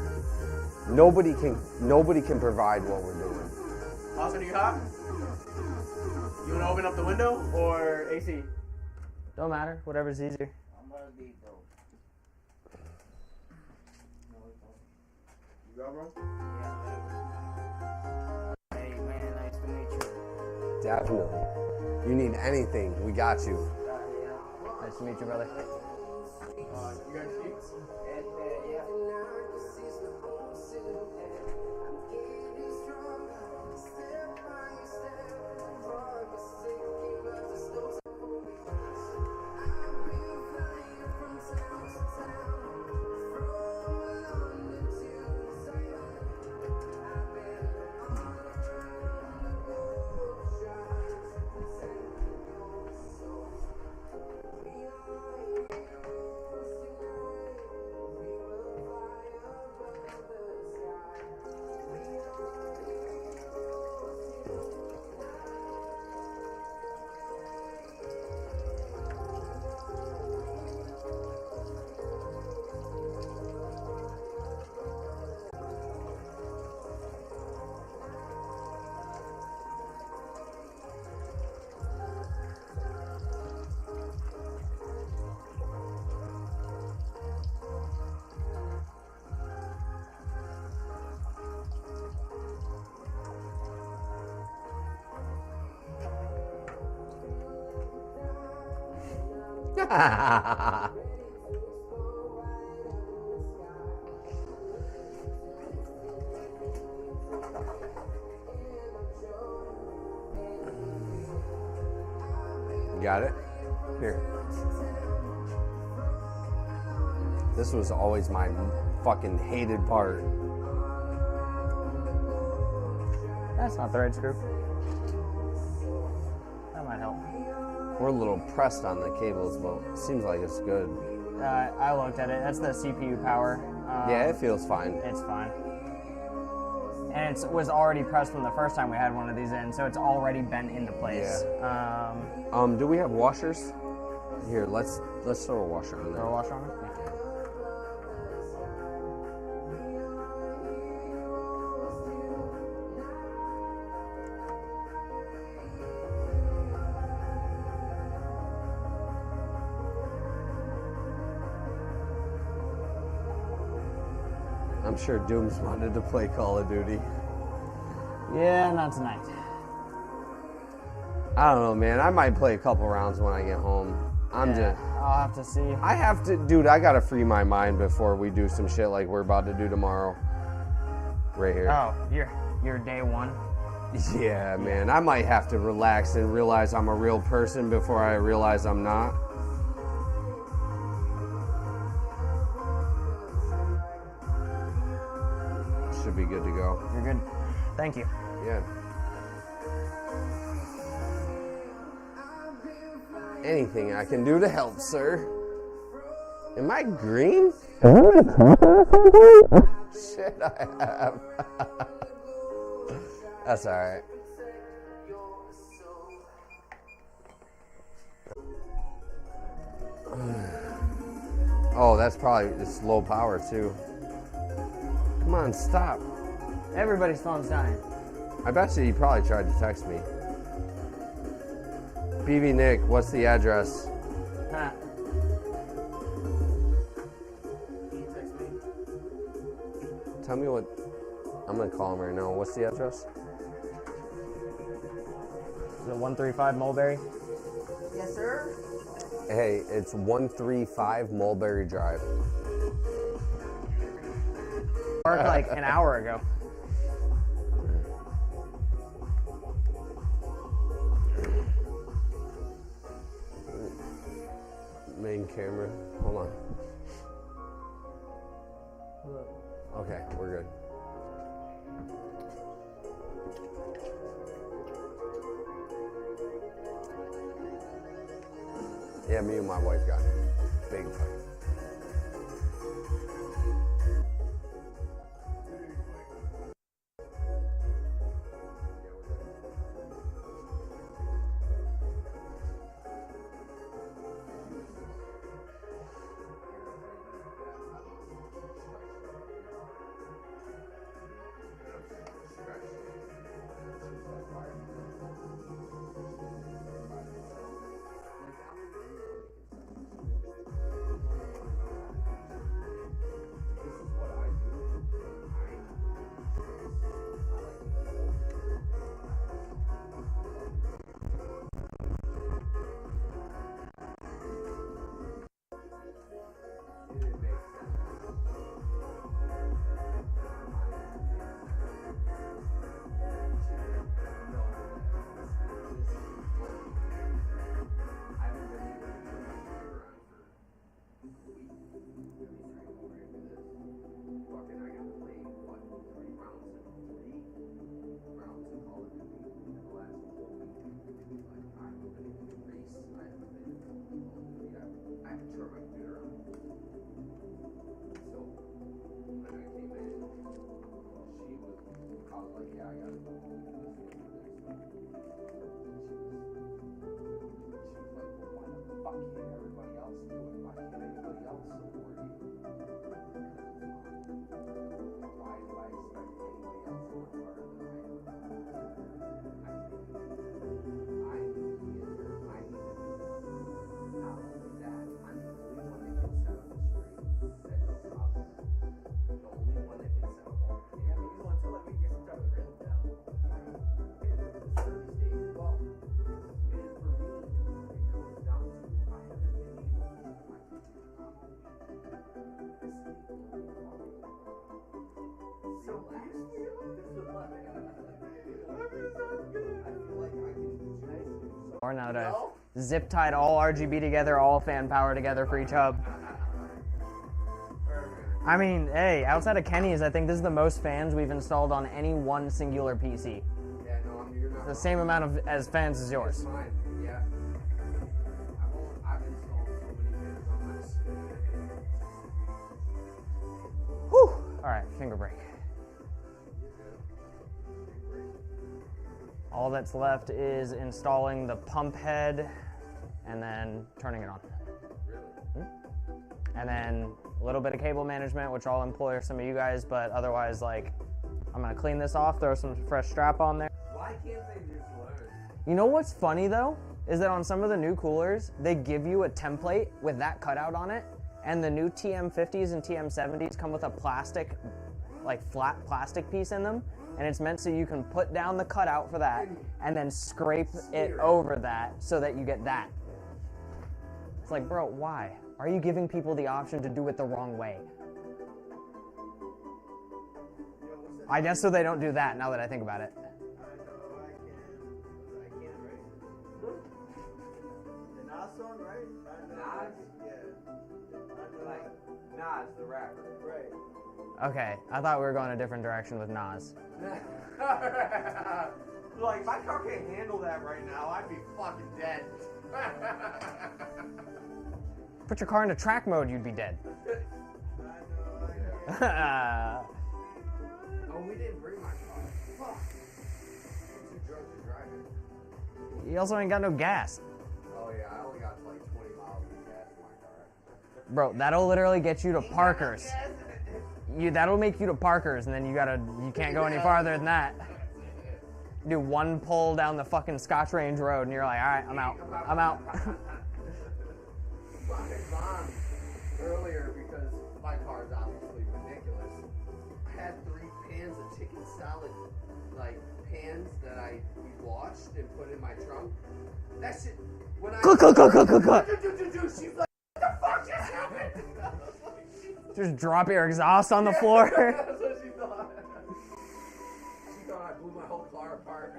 nobody can provide what we're doing. Austin, are you hot? You want to open up the window or AC? Don't matter. Whatever's easier. I'm gonna be broke. You got, bro? Yeah. Hey, man, nice to meet you. Definitely. You need anything, we got you. Nice to meet you, brother. You got sheets? Yeah. Got it? Here. This was always my fucking hated part. That's not the right screw. That might help. We're a little pressed on the cables, but it seems like it's good. I looked at it. That's the CPU power. Yeah, it feels fine. It's fine. And it was already pressed from the first time we had one of these in, so it's already bent into place. Yeah. Do we have washers? Here, let's throw a washer on there. Throw a washer on it? Yeah. I'm sure Dooms wanted to play Call of Duty. Yeah, not tonight. I don't know, man. I might play a couple rounds when I get home. I'll have to see. I have to, dude, I gotta free my mind before we do some shit like we're about to do tomorrow. Right here. Oh, you're day one? Yeah, man. I might have to relax and realize I'm a real person before I realize I'm not. Should be good to go. You're good. Thank you. Yeah. Anything I can do to help, sir. Am I green? Shit, I have. That's alright. Oh, that's probably, it's low power too. Come on, stop. Everybody's phone's dying. I bet you he probably tried to text me. BB Nick, what's the address? Huh. Tell me what. I'm gonna call him right now. What's the address? Is it 135 Mulberry? Yes, sir. Hey, it's 135 Mulberry Drive. Parked like an hour ago. Main camera. Hold on. Okay, we're good. Yeah, me and my wife got in a big fight. Now that I've zip tied all RGB together, all fan power together for each hub. I mean, hey, outside of Kenny's, I think this is the most fans we've installed on any one singular PC. Yeah, no, you're not. The same amount of as fans as yours. It's mine. Yeah. I've installed so many fans on this. Whew. All right, finger break. All that's left is installing the pump head and then turning it on. Really? And then a little bit of cable management, which I'll employ some of you guys, but otherwise, like, I'm gonna clean this off, throw some fresh strap on there. Why can't they just learn? You know what's funny though? Is that on some of the new coolers, they give you a template with that cutout on it, and the new TM50s and TM70s come with a plastic, like flat plastic piece in them. And it's meant so you can put down the cutout for that and then scrape it over that so that you get that. It's like, bro, why? Are you giving people the option to do it the wrong way? I guess so they don't do that now that I think about it. The Nas song, right? Nas? Yeah. Like, Nas, the rapper. Right. Okay, I thought we were going a different direction with Nas. Like, my car can't handle that right now. I'd be fucking dead. Put your car into track mode, you'd be dead. Oh, we didn't bring my car. Fuck. I'm too drunk to drive it. You also ain't got no gas. Oh, yeah, I only got like 20 miles of gas in my car. Bro, that'll literally get you to Parker's. That'll make you to Parker's, and then you can't go any farther than that. You do one pull down the fucking Scotch Range Road, and you're like, all right, I'm out. I'm out. My mom, earlier, because my car is obviously ridiculous, I had 3 pans of chicken salad, like pans that I washed and put in my trunk. That shit, when I... Cook. She's like, what the fuck just happened? Just drop your exhaust on the floor. That's what she thought. She thought I blew my whole car apart.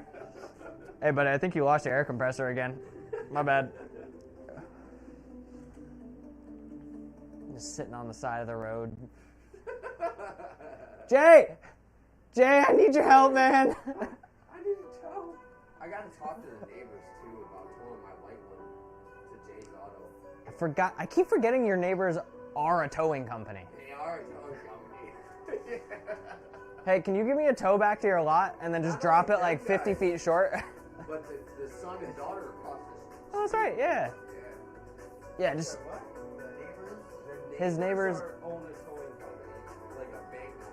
Hey, buddy, I think you lost your air compressor again. My bad. Just sitting on the side of the road. Jay, I need your help, man. I need a tow. I gotta talk to the neighbors too about towing my white one to Jay's Auto. I keep forgetting your neighbors are a towing company. They are a towing company. Hey, can you give me a tow back to your lot and then just drop it like 50 feet short? But the son and daughter across the street. Oh, that's right. Yeah. Yeah, just What? his neighbors. Own a towing company, like a big one.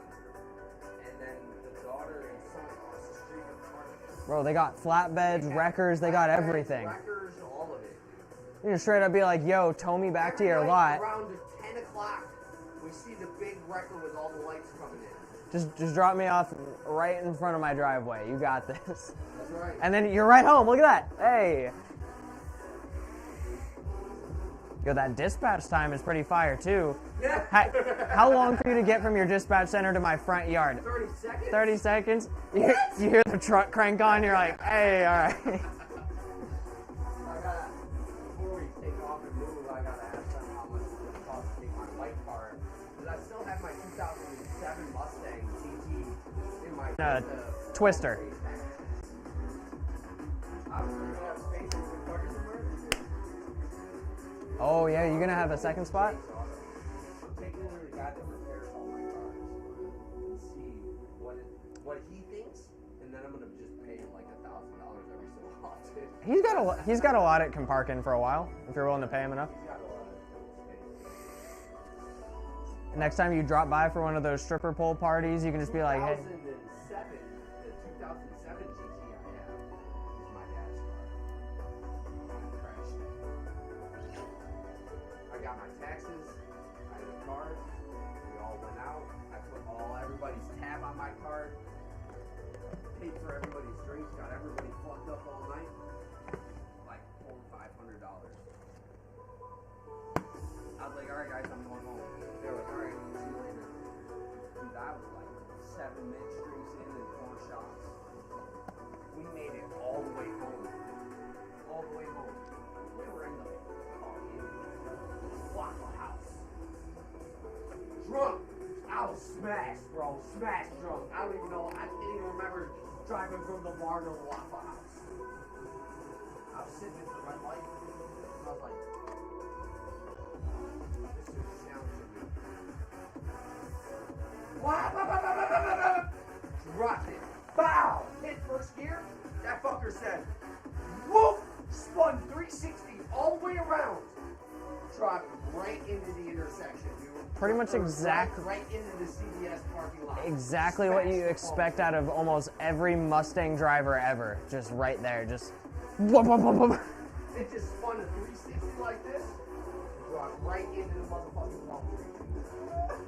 And then the daughter and son across the street are Bro, they got flatbeds, wreckers, they got everything. Wreckers, all of it. You can straight up be like, yo, tow me back to your lot. Around 10 o'clock, we see the big wrecker with all the lights coming in. Just drop me off right in front of my driveway. You got this. That's right. And then you're right home. Look at that. Hey. Yo, that dispatch time is pretty fire, too. Yeah. How long for you to get from your dispatch center to my front yard? 30 seconds? 30 seconds? You hear the truck crank on, you're like, hey, all right. Before we take off and move, I gotta ask them how much it's gonna cost to take my white car. Because I still have my 2007 Mustang GT in my Twister. I was gonna have space in the car somewhere. Oh, yeah, you're going to have a second spot? I'm taking it to the guy that repairs all my cars and see what he thinks, and then I'm gonna just pay him like $1,000 every so often. He's got a lot it can park in for a while, if you're willing to pay him enough. He's got a lot of space. Next time you drop by for one of those stripper pole parties, you can just be like, hey. 2007, the 2007 GT I have is my dad's car. It crashed. I got my taxes, I had a card, we all went out, I put everybody's tab on my card, paid for everybody's drinks, got everybody fucked up all night, like $400-500. I was like, alright guys, I'm going home. They were like, alright, see you later. Dude, I was like 7 mixed drinks in and 4 shots. We made it all the way home. All the way home. We were in the Waffle House. Drunk. I was smashed, bro. Smashed drunk. I don't even know. I can't even remember driving from the bar to the Waffle House. I was sitting at the red light. And I was like, this is a challenge for me. Dropped it. Bow! Hit first gear. That fucker said, whoop! Spun 360 all the way around. Dropped right into the intersection, dude. Pretty much exactly. Right into the CVS parking lot. Exactly what you expect out of almost every Mustang driver ever. Just right there. Just. Whoop, whoop, whoop, whoop. It just spun a 360 like this. Dropped right into the motherfucking wall.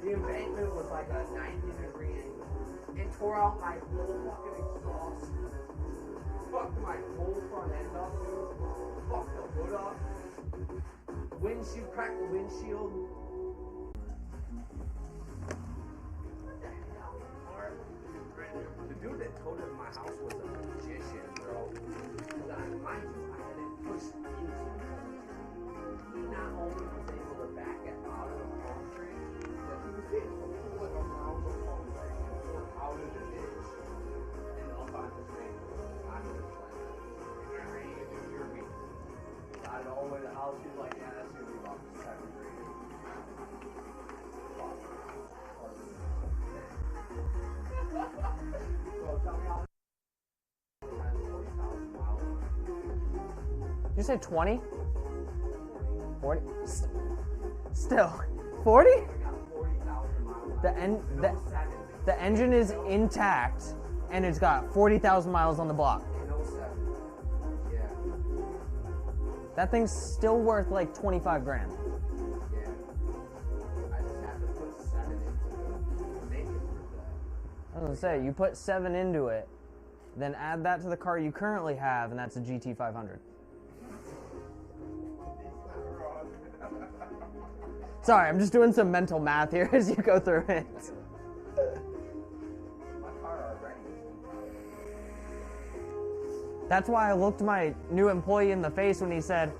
The embankment was like a 90-degree angle. It tore out my whole fucking exhaust. Fucked my whole front end up, dude. Fucked the hood up. Windshield, cracked the windshield. What the hell? The dude that towed it in my house was a magician, bro. Mind you, I had it pushed into it. He not only was able to back it out of the palm tree, but he was able to pull it around the palm tree and pull it out of the ditch and up on the tree. Onto the flat. Whatever you do, you're me. Got it all the way to the house. He's like, yeah, that's gonna be about 7 grand. Fuck. So tell me how. Did you say 20? 40? Still. 40? The engine is intact, and it's got 40,000 miles on the block. Yeah. That thing's still worth like 25 grand. Yeah. I just have to put 7 into it to make it worth that. I was gonna say, you put 7 into it, then add that to the car you currently have, and that's a GT500. Sorry, I'm just doing some mental math here as you go through it. My car already. That's why I looked my new employee in the face when he said,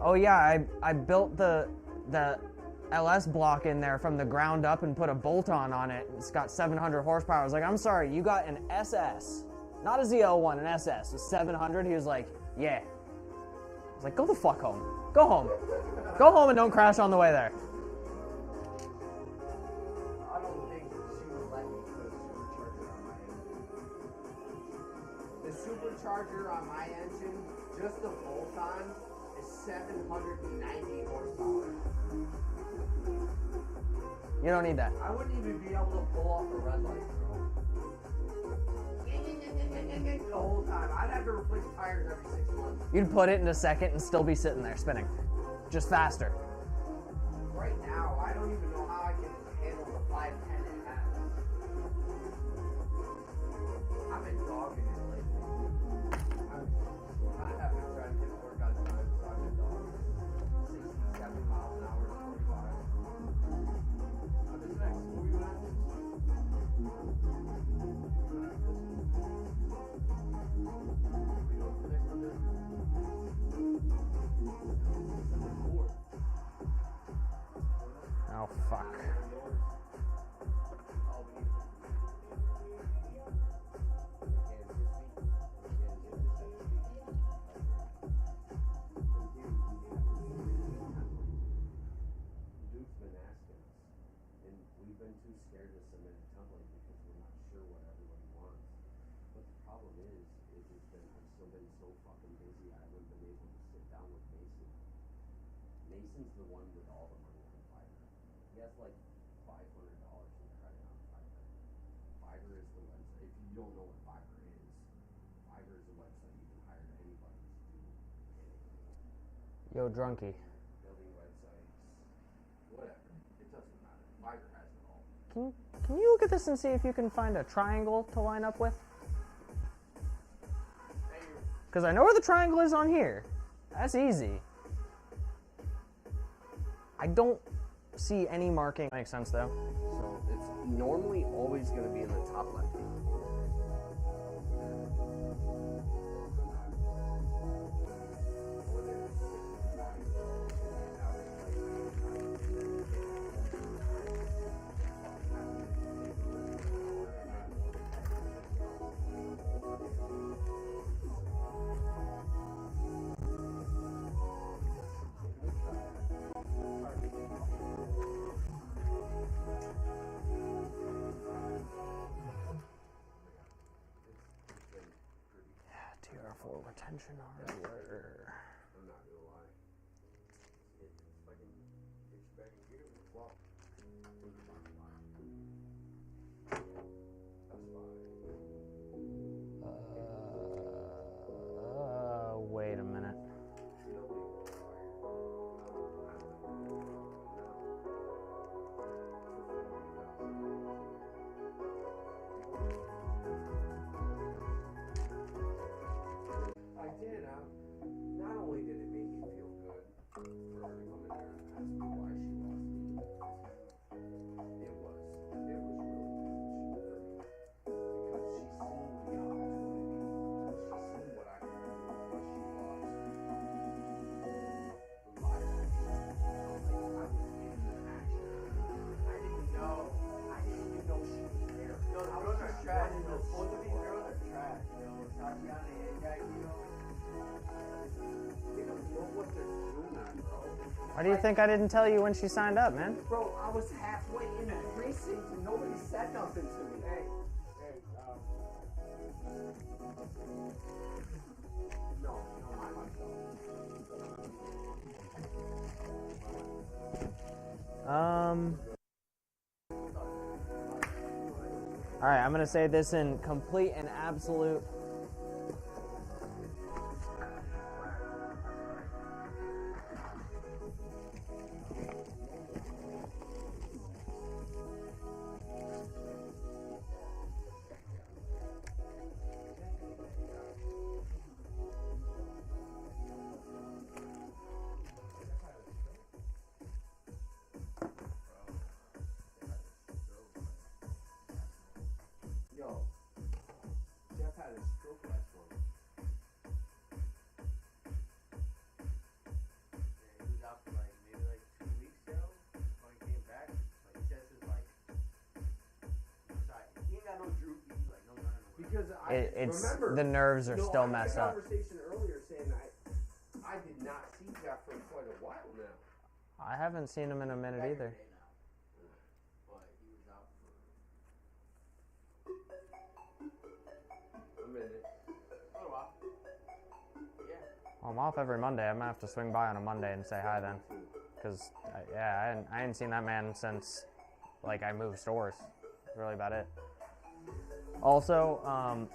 "Oh yeah, I built the LS block in there from the ground up and put a bolt-on on it. It's got 700 horsepower. I was like, I'm sorry, you got an SS. Not a ZL1, an SS. With 700, he was like, yeah. I was like, go the fuck home. Go home. Go home and don't crash on the way there. I don't think she would let me put a supercharger on my engine. The supercharger on my engine, just the bolt-on, is 790 horsepower. You don't need that. I wouldn't even be able to pull off the red lights, bro. The whole time. I'd have to replace tires every 6 months. You'd put it in a second and still be sitting there spinning. Just faster. Right now, I don't even know how I can handle the 510 it has. I've been dogging it lately. I haven't tried to get a workout time, so I've been dogging it. 67 miles an hour to 45. This next movie when I Oh, fuck. We've been too scared to submit a template because we're not sure what everybody wants. But the problem is that I've still been so fucking busy, I haven't been able to sit down with Mason. Mason's the one with all the money on Fiverr. He has like $500 in credit on Fiverr. Fiverr is the website. If you don't know what Fiverr is the website you can hire anybody to do anything. Yo, drunkie. Building websites, whatever. It doesn't matter. Fiverr has it all. Can you look at this and see if you can find a triangle to line up with? Because I know where the triangle is on here. That's easy. I don't see any marking. Makes sense though. So it's normally always going to be in the top left hand corner. TR4 retention hardware. I'm not gonna lie. It's fucking it's back in gear as well. Wait a minute. I did. Not only did it make me feel good for her to come in there and ask me why she lost me, it was really good for me because she seen the opportunity. She seen what I could do, what she lost. Live action. I was in the action. I didn't even know she was there. No, the girls are trash. Both of these girls are trash. Tatiana and Jackie, they don't know what they're doing, bro. Why do you think I didn't tell you when she signed up, man? Bro, I was halfway in the precinct and nobody said nothing to me. Hey, no, I All right, I'm gonna say this in complete and absolute. Yo, Jeff had a because the nerves are still messed up. I had a conversation earlier saying I did not see Jeff for quite a while now. I haven't seen him in a minute either. But he was out for a minute. Oh, wow. Yeah. Well, I'm off every Monday. I'm gonna have to swing by on a Monday and say hi then, because I hadn't seen that man since like I moved stores. That's really about it. Also,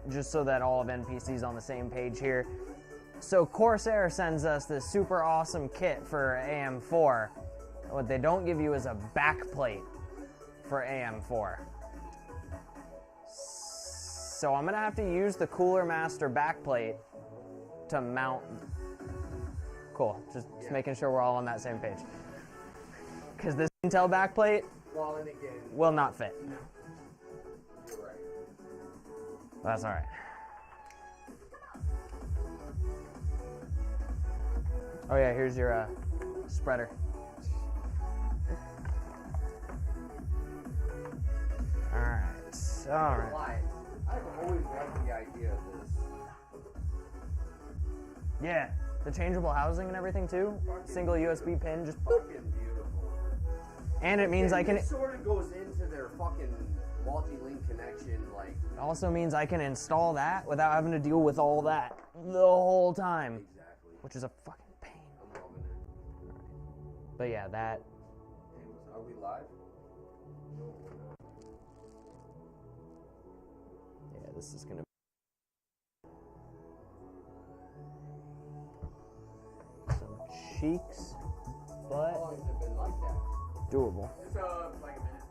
just so that all of NPC's on the same page here. So Corsair sends us this super awesome kit for AM4. What they don't give you is a back plate for AM4. So I'm gonna have to use the Cooler Master back plate to mount. Cool, just making sure we're all on that same page. Because this Intel back plate will not fit. No. You're right. That's all right. Oh yeah, here's your spreader. All right. I've always liked the idea of this. Yeah, the changeable housing and everything too. Single USB pin, just boop. Fucking beautiful. And it means I can. It sort of goes into their fucking multi-link connection, like. It also means I can install that without having to deal with all that the whole time. Exactly. Which is a fucking pain. I'm loving it. But yeah, that. Are we live? Yeah, this is gonna. Some cheeks, How but long has it been like that? doable. It's like a minute.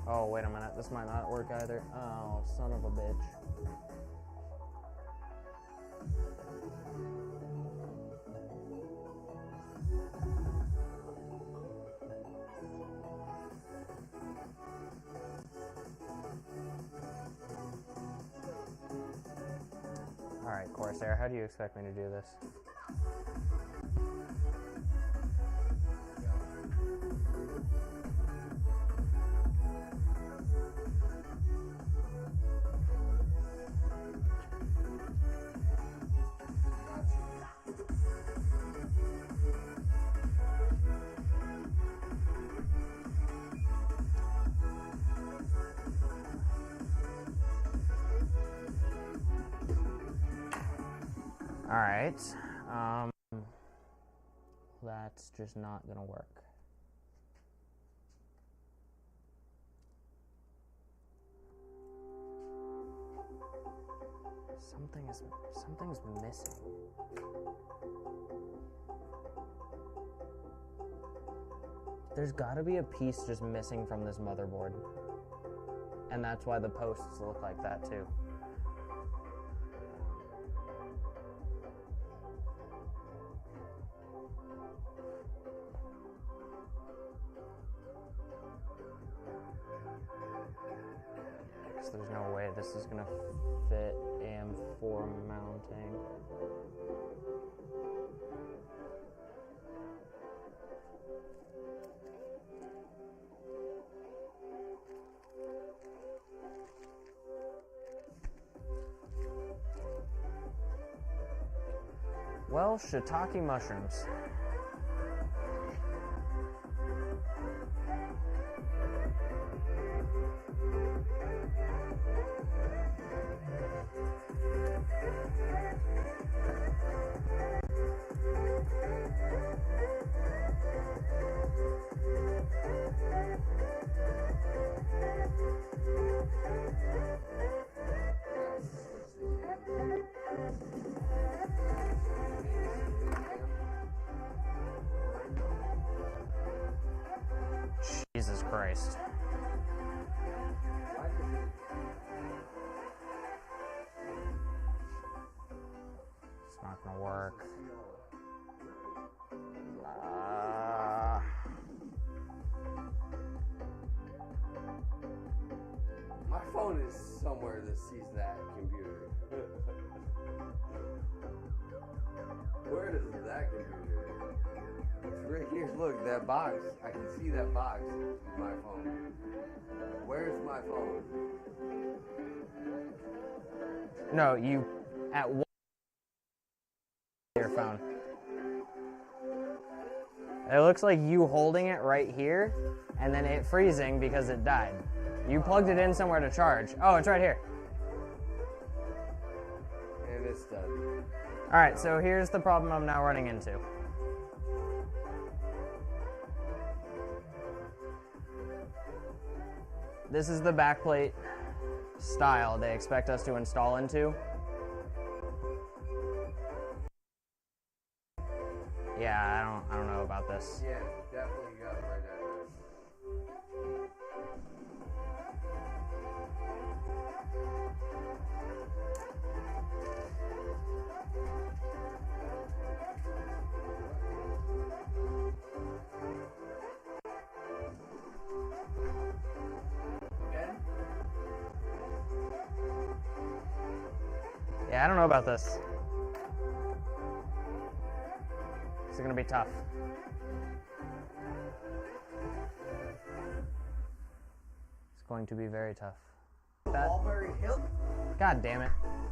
Oh, wait a minute. This might not work either. Oh, son of a bitch. Alright, Corsair, how do you expect me to do this? Alright, that's just not gonna work. Something's missing. There's gotta be a piece just missing from this motherboard. And that's why the posts look like that too. There's no way this is gonna fit AM4 mounting. Well, shiitake mushrooms. Jesus Christ. It's not gonna work. My phone is somewhere that sees that computer. Where does that computer? right here. Look, that box. I can see that box. My phone. Where's my phone? No, you at what your phone. It looks like you holding it right here, and then it freezing because it died. You plugged it in somewhere to charge. Oh, it's right here. And it's done. All right, so here's the problem I'm now running into. This is the backplate style they expect us to install into. Yeah, I don't know about this. Yeah, definitely got the right address. Yeah, I don't know about this. This is gonna be tough. It's going to be very tough. Mulberry Hill? God damn it.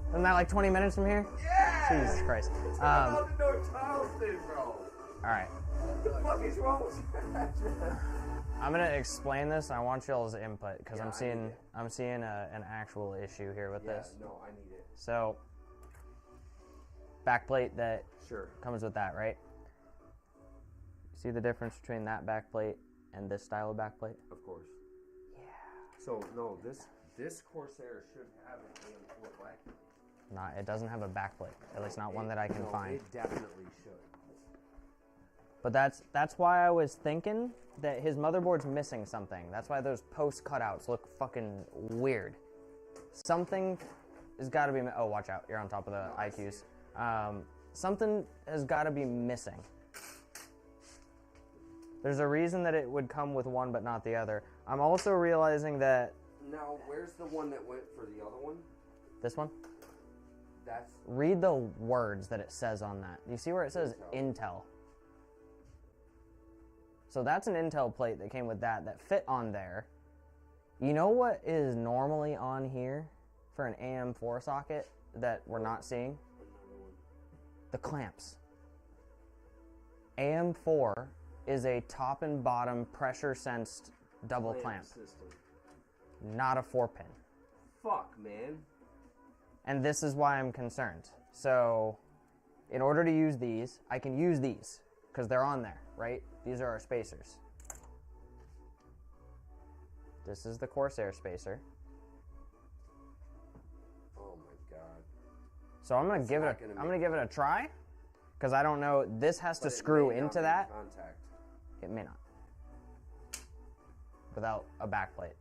Isn't that like 20 minutes from here? Yeah! Jesus Christ. It's out to North Charleston, bro. Alright. What the fuck is wrong with you? I'm gonna explain this. I want y'all's input because Yeah, I'm seeing an actual issue here with this. No, I need it. So, backplate that Sure. comes with that, right? See the difference between that backplate and this style of backplate? Of course. Yeah. So no, this Corsair should have an AM4 black. It doesn't have a backplate. At least not one that I can find. It definitely should. But that's why I was thinking that his motherboard's missing something. That's why those post cutouts look fucking weird. Something has got to be. Oh, watch out! You're on top of the IQs. Something has got to be missing. There's a reason that it would come with one but not the other. I'm also realizing that. Now, where's the one that went for the other one? This one? That's. Read the words that it says on that. You see where it says Intel? So that's an Intel plate that came with that fit on there. You know what is normally on here for an AM4 socket that we're not seeing? The clamps. AM4 is a top and bottom pressure sensed double clamp, System. not a 4-pin. Fuck, man. And this is why I'm concerned. So, in order to use these, I can use these because they're on there, right? These are our spacers. This is the Corsair spacer. Oh my god. So I'm gonna give it a try because I don't know. This has to screw into that. Contact. It may not. Without a backplate,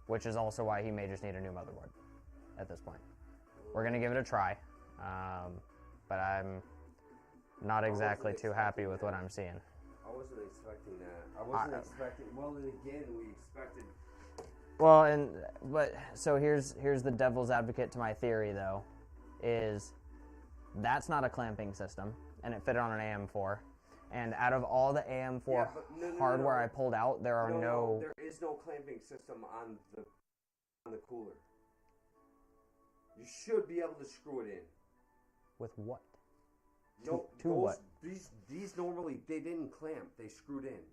which is also why he may just need a new motherboard at this point. We're gonna give it a try, but I'm not exactly too happy with what I'm seeing. I wasn't expecting that. I wasn't expecting. Well, then again, we expected. Well, but so here's the devil's advocate to my theory though, is that's not a clamping system, and it fitted on an AM4. And out of all the AM4 hardware I pulled out, there are no. There is no clamping system on the cooler. You should be able to screw it in. With what? No, to what? These normally they didn't clamp; they screwed in.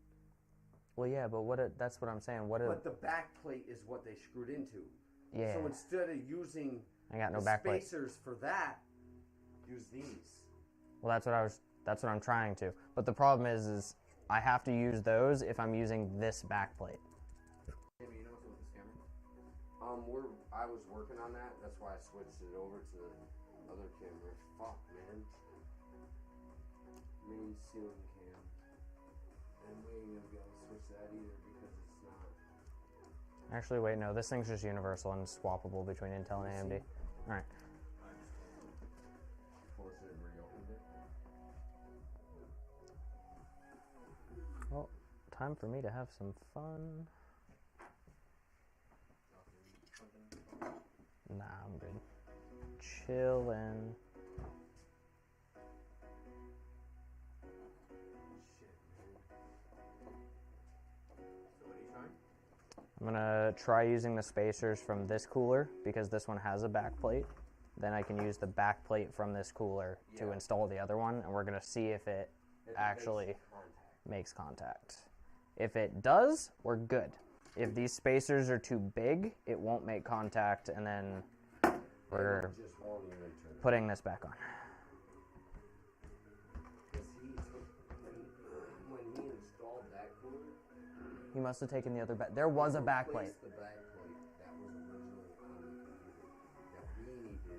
Well, yeah, but that's what I'm saying. But the back plate is what they screwed into. Yeah. So instead of using I got no back plate. spacers for that, use these. Well, that's what I'm trying to. But the problem is I have to use those if I'm using this back plate. Hey, you know what's with this camera? I was working on that. That's why I switched it over to the other camera. Fuck, man. Main ceiling cam. And we ain't gonna be able to switch that either because it's not. Actually, wait, no. This thing's just universal and swappable between Intel and AMD. All right. Closed it and reopened it. Well, time for me to have some fun. Nah, I'm good. Chillin'. Shit, man. I'm gonna try using the spacers from this cooler because this one has a back plate. Then I can use the back plate from this cooler to install the other one, and we're gonna see if it actually makes contact. If it does, we're good. If these spacers are too big, it won't make contact, and then we're putting this back on. When he installed that cooler, He must have taken the other back. There was a back plate. the back plate that was originally on the computer that we needed to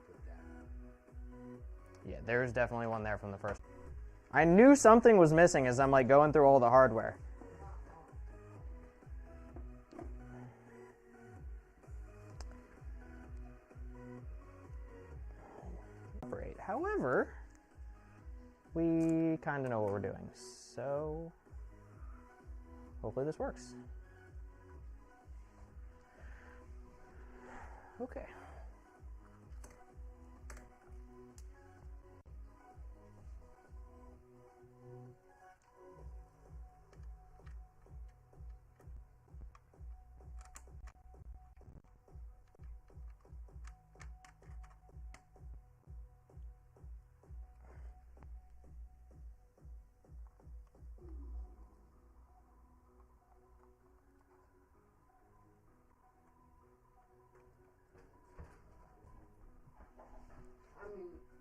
put that on. Yeah, there's definitely one there from the first. I knew something was missing as I'm like going through all the hardware. However, we kind of know what we're doing, so hopefully this works. Okay.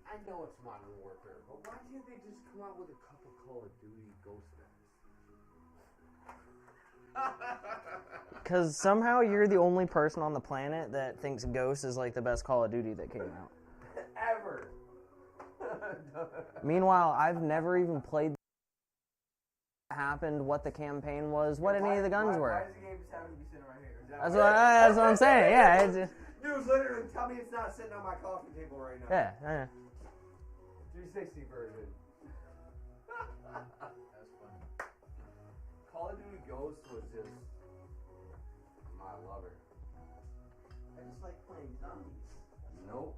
I know it's Modern Warfare, but why can't they just come out with a couple Call of Duty Ghost maps? Because somehow you're the only person on the planet that thinks Ghost is like the best Call of Duty that came out. Ever. Meanwhile, I've never even played what happened, what the campaign was, what any of the guns were. Why does the game just happen to be sitting right here? Is that That's what I'm saying, yeah. It's just, Dude, literally, tell me it's not sitting on my coffee table right now. yeah. 360 version. That's funny. Call of Duty Ghost was just my lover. I just like playing zombies. Nope.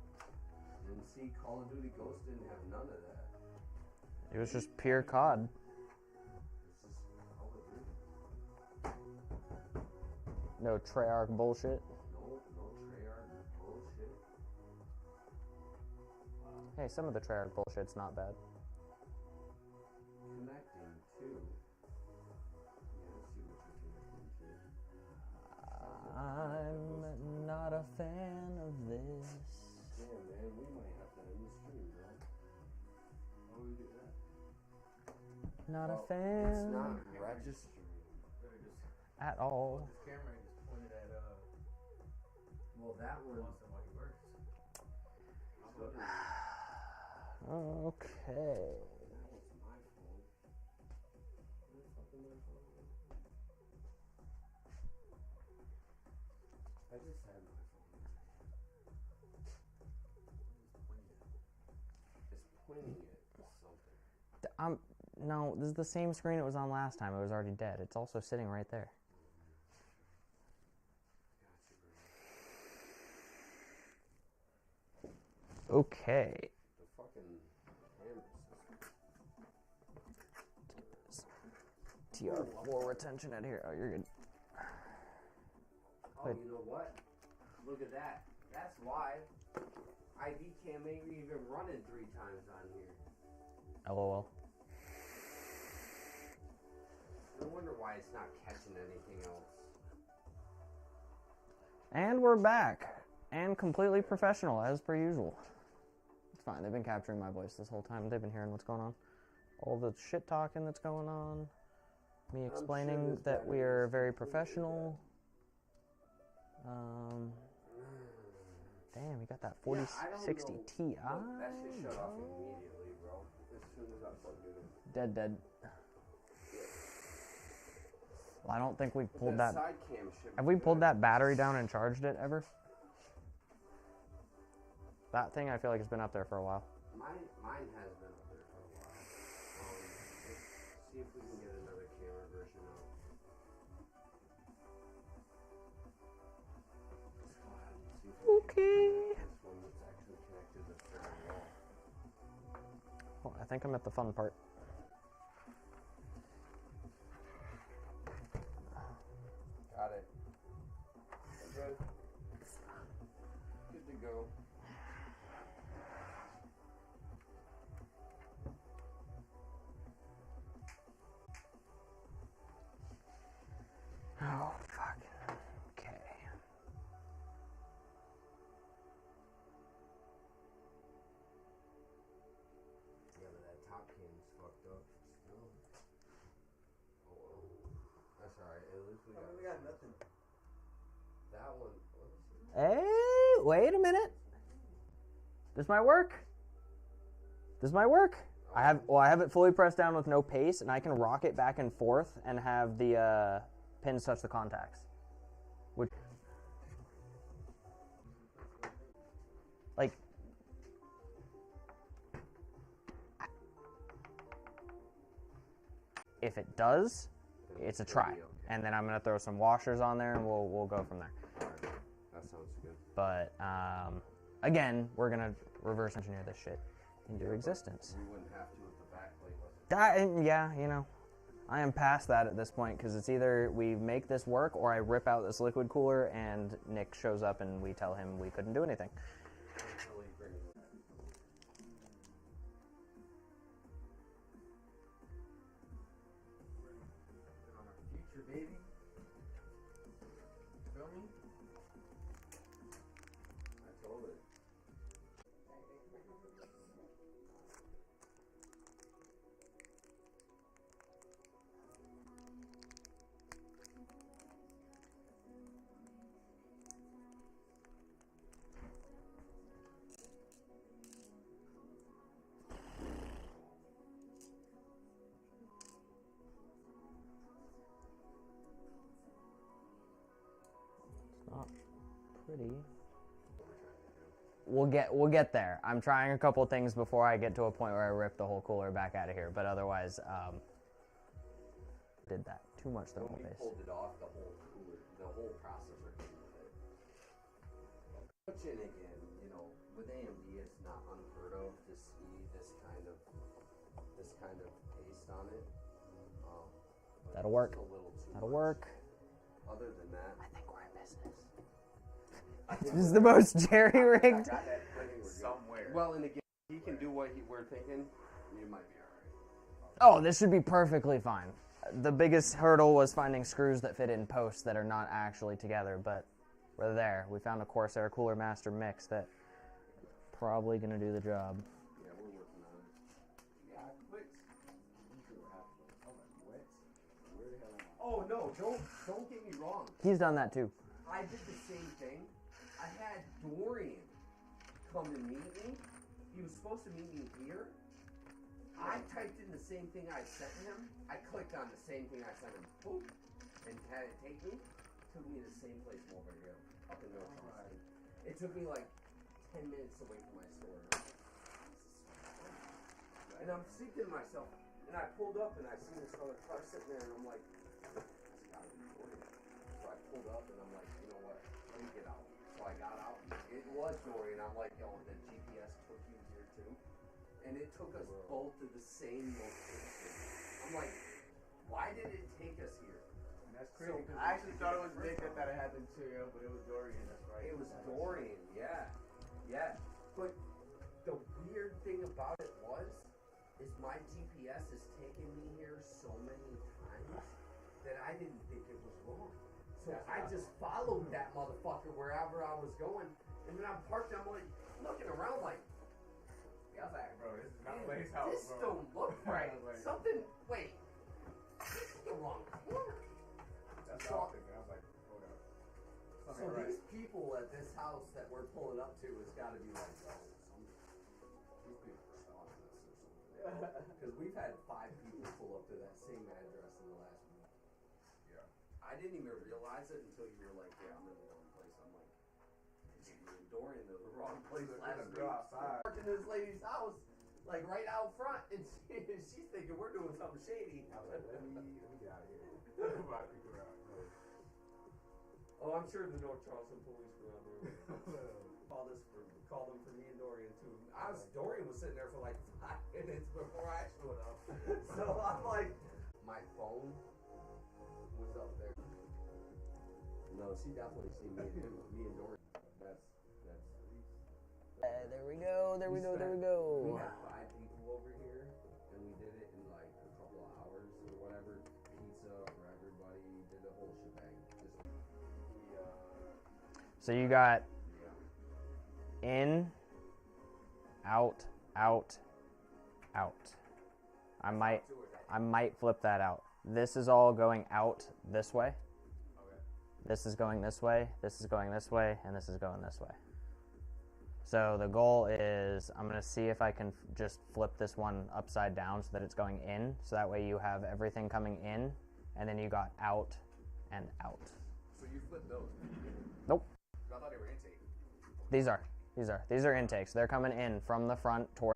Didn't see Call of Duty Ghost didn't have none of that. It was just pure COD. It's just Call of Duty. No Treyarch bullshit. No Treyarch bullshit. Hey, some of the Treyarch bullshit's not bad. Connecting to. Yeah, let's see what you're connecting to. I'm not a fan of this. Yeah, man, we might have that in the stream, bro. Why would we do that? Not Well, a fan. It's not registering. At all. This camera just pointed at Well, that one. Austin while he works. Okay. It's my phone. Where the fuck am I phone? I just had my phone. It's pointing at something. No, this is the same screen it was on last time. It was already dead. It's also sitting right there. Okay. The fucking camera system. TR4 retention out here. Oh, you're good. Oh, you know what? Look at that. That's why ID cam ain't even running 3 times on here. LOL. No wonder why it's not catching anything else. And we're back. And completely professional, as per usual. It's fine. They've been capturing my voice this whole time. They've been hearing what's going on. All the shit talking that's going on. Me explaining that we are very professional. Damn, you got that 4060 Ti. Look, that shit shut off immediately, bro. As soon as I plugged it in. Dead. Well, I don't think we've pulled That that. side cam shit Have was we pulled good. that battery down and charged it ever? That thing I feel like has been up there for a while. Mine has been up there for a while. Let's see if we can get another camera version up. Let's go ahead and see if we can Okay. get this one that's actually connected to the third wall. Well, I think I'm at the fun part. Got it. We got nothing. That one. Hey, wait a minute. This might work. This might work. I have it fully pressed down with no paste, and I can rock it back and forth and have the pins touch the contacts. Which, like, if it does, it's a try. And then I'm gonna throw some washers on there, and we'll go from there. All right. That sounds good. But again, we're gonna reverse engineer this shit into existence. We wouldn't have to if the backplate wasn't. That, yeah, you know, I am past that at this point because it's either we make this work or I rip out this liquid cooler and Nick shows up and we tell him we couldn't do anything. On our future, baby. Feel me? I told it. Not pretty. We'll get there. I'm trying a couple things before I get to a point where I rip the whole cooler back out of here. But otherwise, did that too much thermal When we paste. pulled it off, the whole cooler, the whole processor came with it. Which, in again, you know, with AMD, it's not unheard of to see this kind of paste on it. But That'll it's work. a little too That'll much. work. Other than that, I think we're in business. This is the most jerry-rigged. I think we're Somewhere. good. Well, and again, he can do what we're thinking. You might be alright. Oh, this should be perfectly fine. The biggest hurdle was finding screws that fit in posts that are not actually together, but we're there. We found a Corsair Cooler Master mix that probably gonna do the job. Yeah, we're working on it. Yeah, I quit. Oh no! Don't get me wrong. He's done that too. I did the same thing. I had Dorian come and meet me. He was supposed to meet me here. I typed in the same thing I sent him. I clicked on the same thing I sent him. Boop, and had it take me. Took me to the same place from over here, up in North Charleston. It took me like 10 minutes away from my store. And I'm thinking to myself, and I pulled up and I seen this other car sitting there, and I'm like, that's gotta be Dorian. So I pulled up and I'm like, you know what? Let me get out. So I got out. It was Dorian. I'm like, yo, the GPS took you here too. And it took us both to the same location. I'm like, why did it take us here? And that's crazy. I actually thought it was Nick that it happened to, but it was Dorian. That's right. It was Dorian, yeah. Yeah. But the weird thing about it is my GPS has taken me here so many times that I didn't think it was wrong. So I just followed that motherfucker wherever I was going. And then I'm parked, I'm like looking around like, Yeah, I was like, bro, this is not "Man, Blaze house, this bro. don't look right. I was like, Something, wait, this is the wrong corner. That's what I was thinking. I was like, hold up. So Something right. these people at this house that we're pulling up to has got to be like, oh, these people are stalking us or something. Because we've had 5 people pull up to that same address in the last week. Yeah. I didn't even realize it until you were like, yeah, I'm in the wrong place. I'm like, you and Dorian to the wrong place We're last gonna week. go outside. Parking this lady's house, like right out front, and she's thinking we're doing something shady. I was like, let me get out of here. I'm about to go out. Oh, I'm sure the North Charleston police were on there. Called them for me and Dorian too. Dorian was sitting there for like 5 minutes before I showed up. So I'm like, my phone was up there. No, she definitely seen me and Dorian. That's There we go. There we go. There we we go. had 5 people over here, and we did it in like a couple of hours or whatever. Pizza for everybody, did the whole shebang. So you got in, out, out, out. I might flip that out. This is all going out this way. this is going this way, this is going this way, and this is going this way. So the goal is I'm going to see if I can just flip this one upside down so that it's going in. So that way you have everything coming in, and then you got out and out. So you flipped those? Nope. I thought they were intake. These are intakes. They're coming in from the front toward.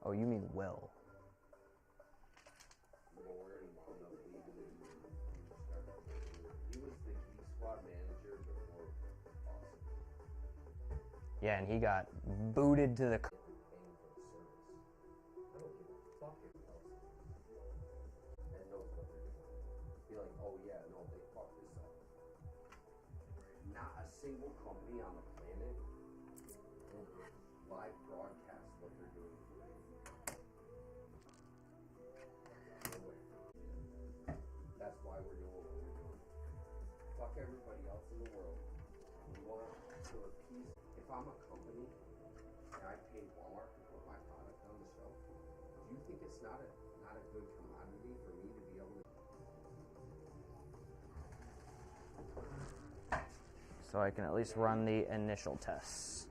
Oh, you mean Will. Yeah, and he got booted to the. Not a single company on the planet will live broadcast what they're doing. That's why we're doing what we're doing. Fuck everybody else in the world. We want to appease. If I'm a company and I pay Walmart to put my product on the shelf, do you think it's not a good commodity for me to be able to? So I can at least run the initial test.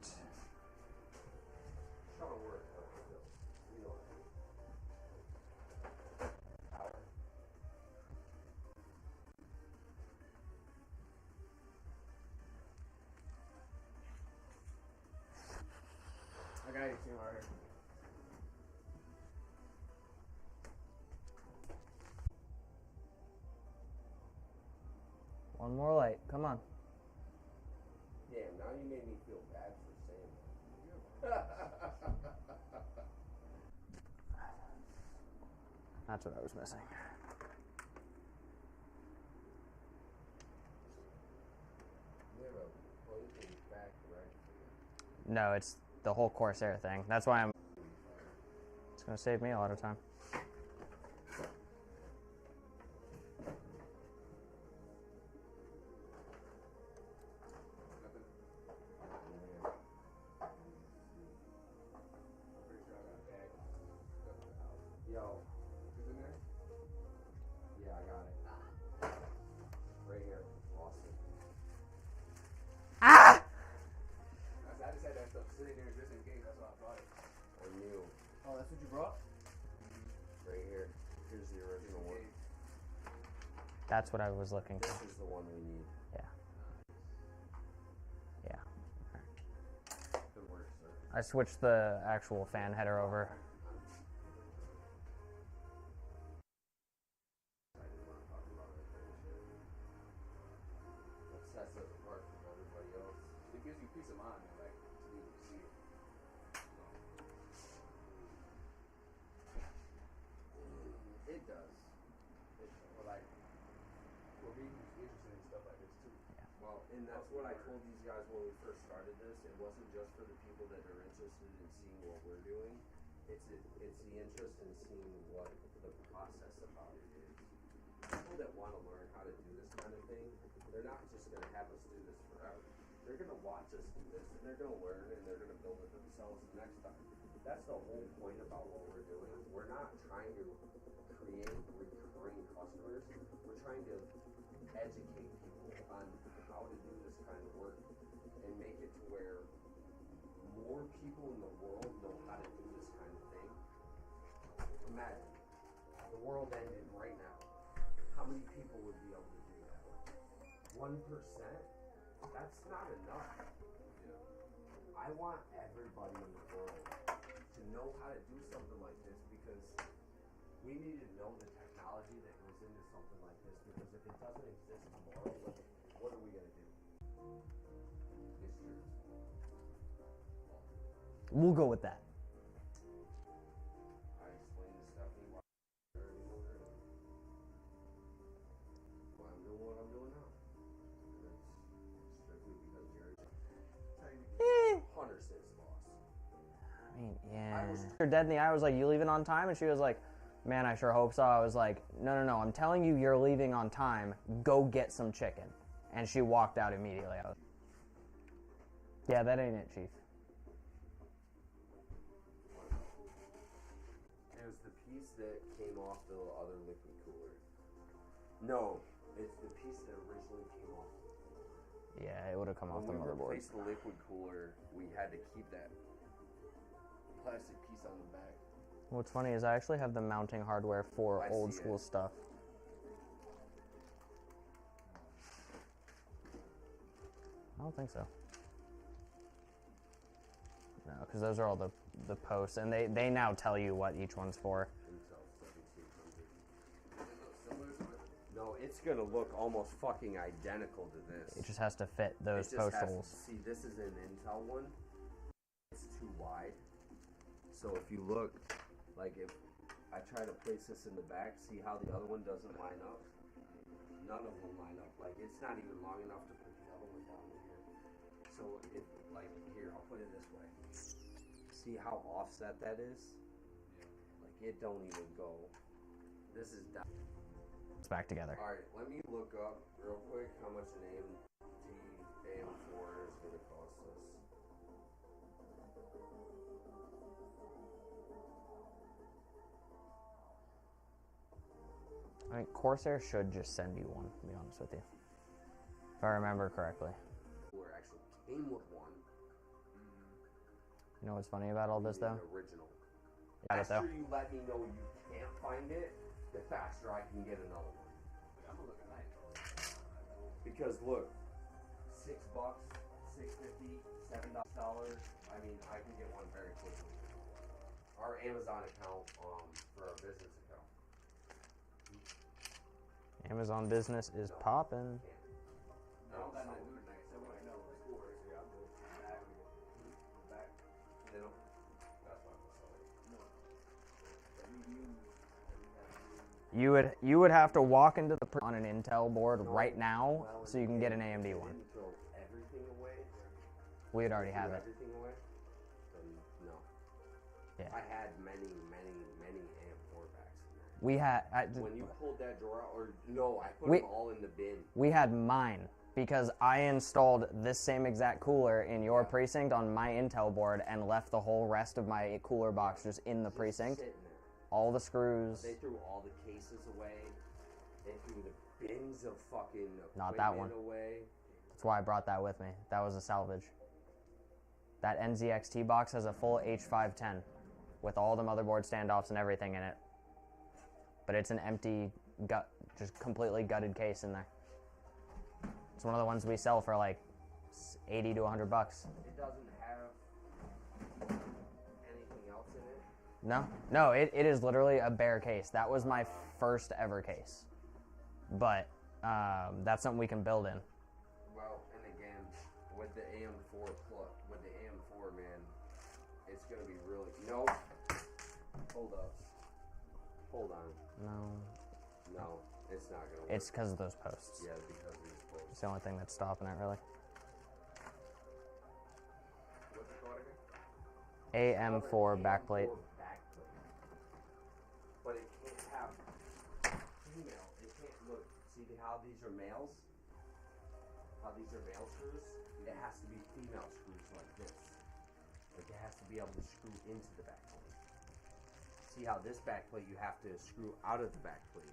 I got 18 right here. One more light, come on. Damn, now you made me feel bad for saying that. That's what I was missing. No, it's the whole Corsair thing. That's why it's going to save me a lot of time. Yo. Is in there? Yeah, I got it. Right here. Lost it. Ah! I just had that stuff sitting there just in case. That's why I brought it. I knew. Oh, that's what you brought? Right here. Here's the original one. That's what I was looking for. This is the one we need. Yeah. Yeah. Good work, sir. I switched the actual fan header over. What sets us apart from everybody else? It gives you peace of mind, man, like, to be able to see it. It does. Or like, for me, who's interested in stuff like this too. Well, and that's what I told these guys when we first started this. It wasn't just for the people that are interested in seeing what we're doing. It's the interest in seeing what the process about it is. People that want to learn how to do this kind of thing, they're not just going to have us do this forever. They're going to watch us do this, and they're going to learn, and they're going to build it themselves the next time. That's the whole point about what we're doing. We're not trying to create recurring customers. We're trying to educate people on how to do this kind of work and make it to where more people in the world know how to do this kind of thing. Imagine the world ended right now. How many people would be able to do that? 1%? That's not enough. I want everybody in the world to know how to do something like this because we need to know the technology that goes into something like this because if it doesn't exist tomorrow, what are we going to do? It's true. We'll go with that. I explained to Stephanie why I'm doing what I'm doing now. And it's strictly because Jerry's 100 cents loss. I mean, yeah. You're dead in the eye. I was like, you leaving on time? And she was like, man, I sure hope so. I was like, no, I'm telling you you're leaving on time. Go get some chicken. And she walked out immediately. I was, yeah, that ain't it, Chief. It was No, it's the piece that originally came off. Yeah, it would have come off the When we motherboard. replaced the liquid cooler, we had to keep that plastic piece on the back. What's funny is I actually have the mounting hardware for old school stuff. I don't think so. No, because those are all the posts, and they now tell you what each one's for. No, it's gonna look almost fucking identical to this. It just has to fit those post holes. See, this is an Intel one. It's too wide. So if you look, like if I try to place this in the back, see how the other one doesn't line up? None of them line up. Like it's not even long enough to put the other one down here. So if, like here, I'll put it this way. See how offset that is? Like it don't even go. This is down. It's back together. All right, let me look up real quick how much an AM4 is going to cost us. I mean, Corsair should just send you one, to be honest with you. If I remember correctly. Cooler actually came with one. You know what's funny about all this, though? Original. Yeah, The faster you let me know you can't find it, the faster I can get another one. I'm gonna look at night. Because look, $6, $6.50, $7. I mean, I can get one very quickly. Our Amazon account for our business account. Amazon business is popping. No, that night, do it night. So when I know it's cool, so yeah, I'll do it back. They don't. That's why I'm You would have to walk into the on an Intel board right now so you can get an AMD one. Throw everything away. We'd already have it. Everything away. Then no. Yeah. I had many AM4 backs in there. We had. When you pulled that drawer out, or no, I put them all in the bin. We had mine because I installed this same exact cooler in your precinct on my Intel board and left the whole rest of my cooler box just in the precinct. All the screws. They threw all the cases away. They threw the bins of fucking Not that one. away. That's why I brought that with me. That was a salvage. That NZXT box has a full H510 with all the motherboard standoffs and everything in it. But it's an empty, just completely gutted case in there. It's one of the ones we sell for like 80 to 100 bucks. It doesn't have anything else in it. No, it is literally a bare case. That was my first ever case. But that's something we can build in. Well, and again, with the AM4 man, it's gonna be really. No, hold up, hold on. No, it's not gonna work. It's because of those posts. Yeah, because of these posts. It's the only thing that's stopping it, really. What's it called again? AM4 backplate. But it can't have female. It can't look. See how these are males? How these are male screws? It has to be female screws like this. Like it has to be able to screw into the back plate. See how this back plate you have to screw out of the back plate.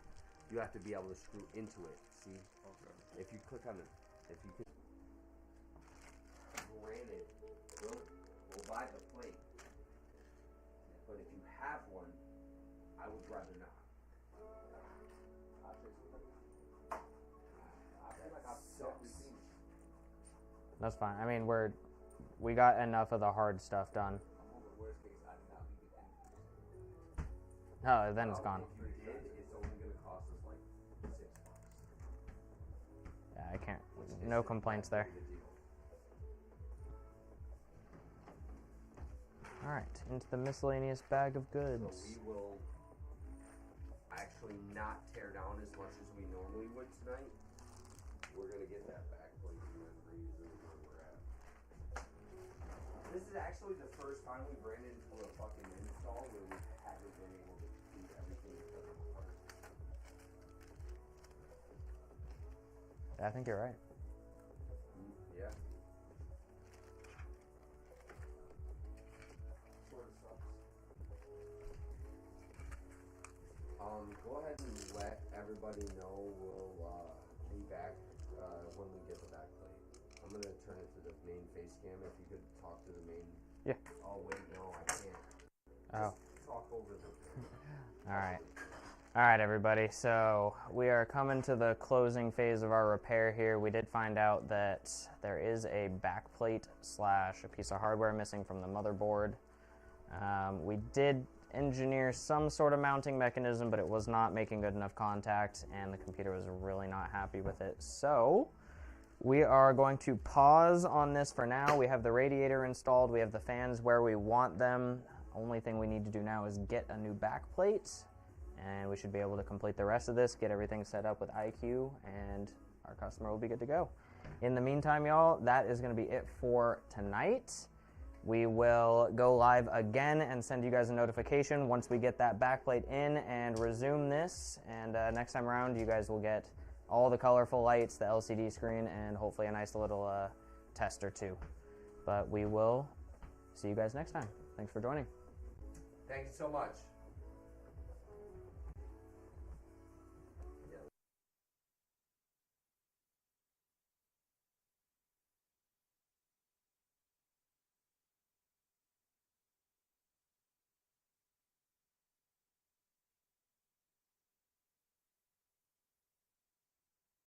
You have to be able to screw into it. See? Okay. If you click on it, if you could, granted, we'll buy the plate. But if you have one, I would rather not. That's fine. I mean, we got enough of the hard stuff done. Oh, then it's gone. If you did, it's only going to cost us like $6. Yeah, I can't. No complaints there. All right, into the miscellaneous bag of goods. So we will actually not tear down as much as we normally would tonight. We're going to get that back plate and then reuse it where we're at. This is actually the first time we've ran into a fucking install where we haven't been able to do everything because of the parts. I think you're right. Yeah. Sort of sucks. Go ahead and let everybody know we'll be back when we get the back plate. I'm going to turn it to the main face cam. If you could talk to the main. Yeah. Oh, wait, no, I can't. Oh. Just talk over them. All right. All right, everybody. So we are coming to the closing phase of our repair here. We did find out that there is a backplate / a piece of hardware missing from the motherboard. We did engineer some sort of mounting mechanism, but it was not making good enough contact, and the computer was really not happy with it. So we are going to pause on this for now. We have the radiator installed. We have the fans where we want them. Only thing we need to do now is get a new backplate, and we should be able to complete the rest of this, get everything set up with IQ, and our customer will be good to go. In the meantime, y'all, that is going to be it for tonight. We will go live again and send you guys a notification once we get that backplate in and resume this. And next time around, you guys will get all the colorful lights, the LCD screen, and hopefully a nice little test or two. But we will see you guys next time. Thanks for joining. Thank you so much.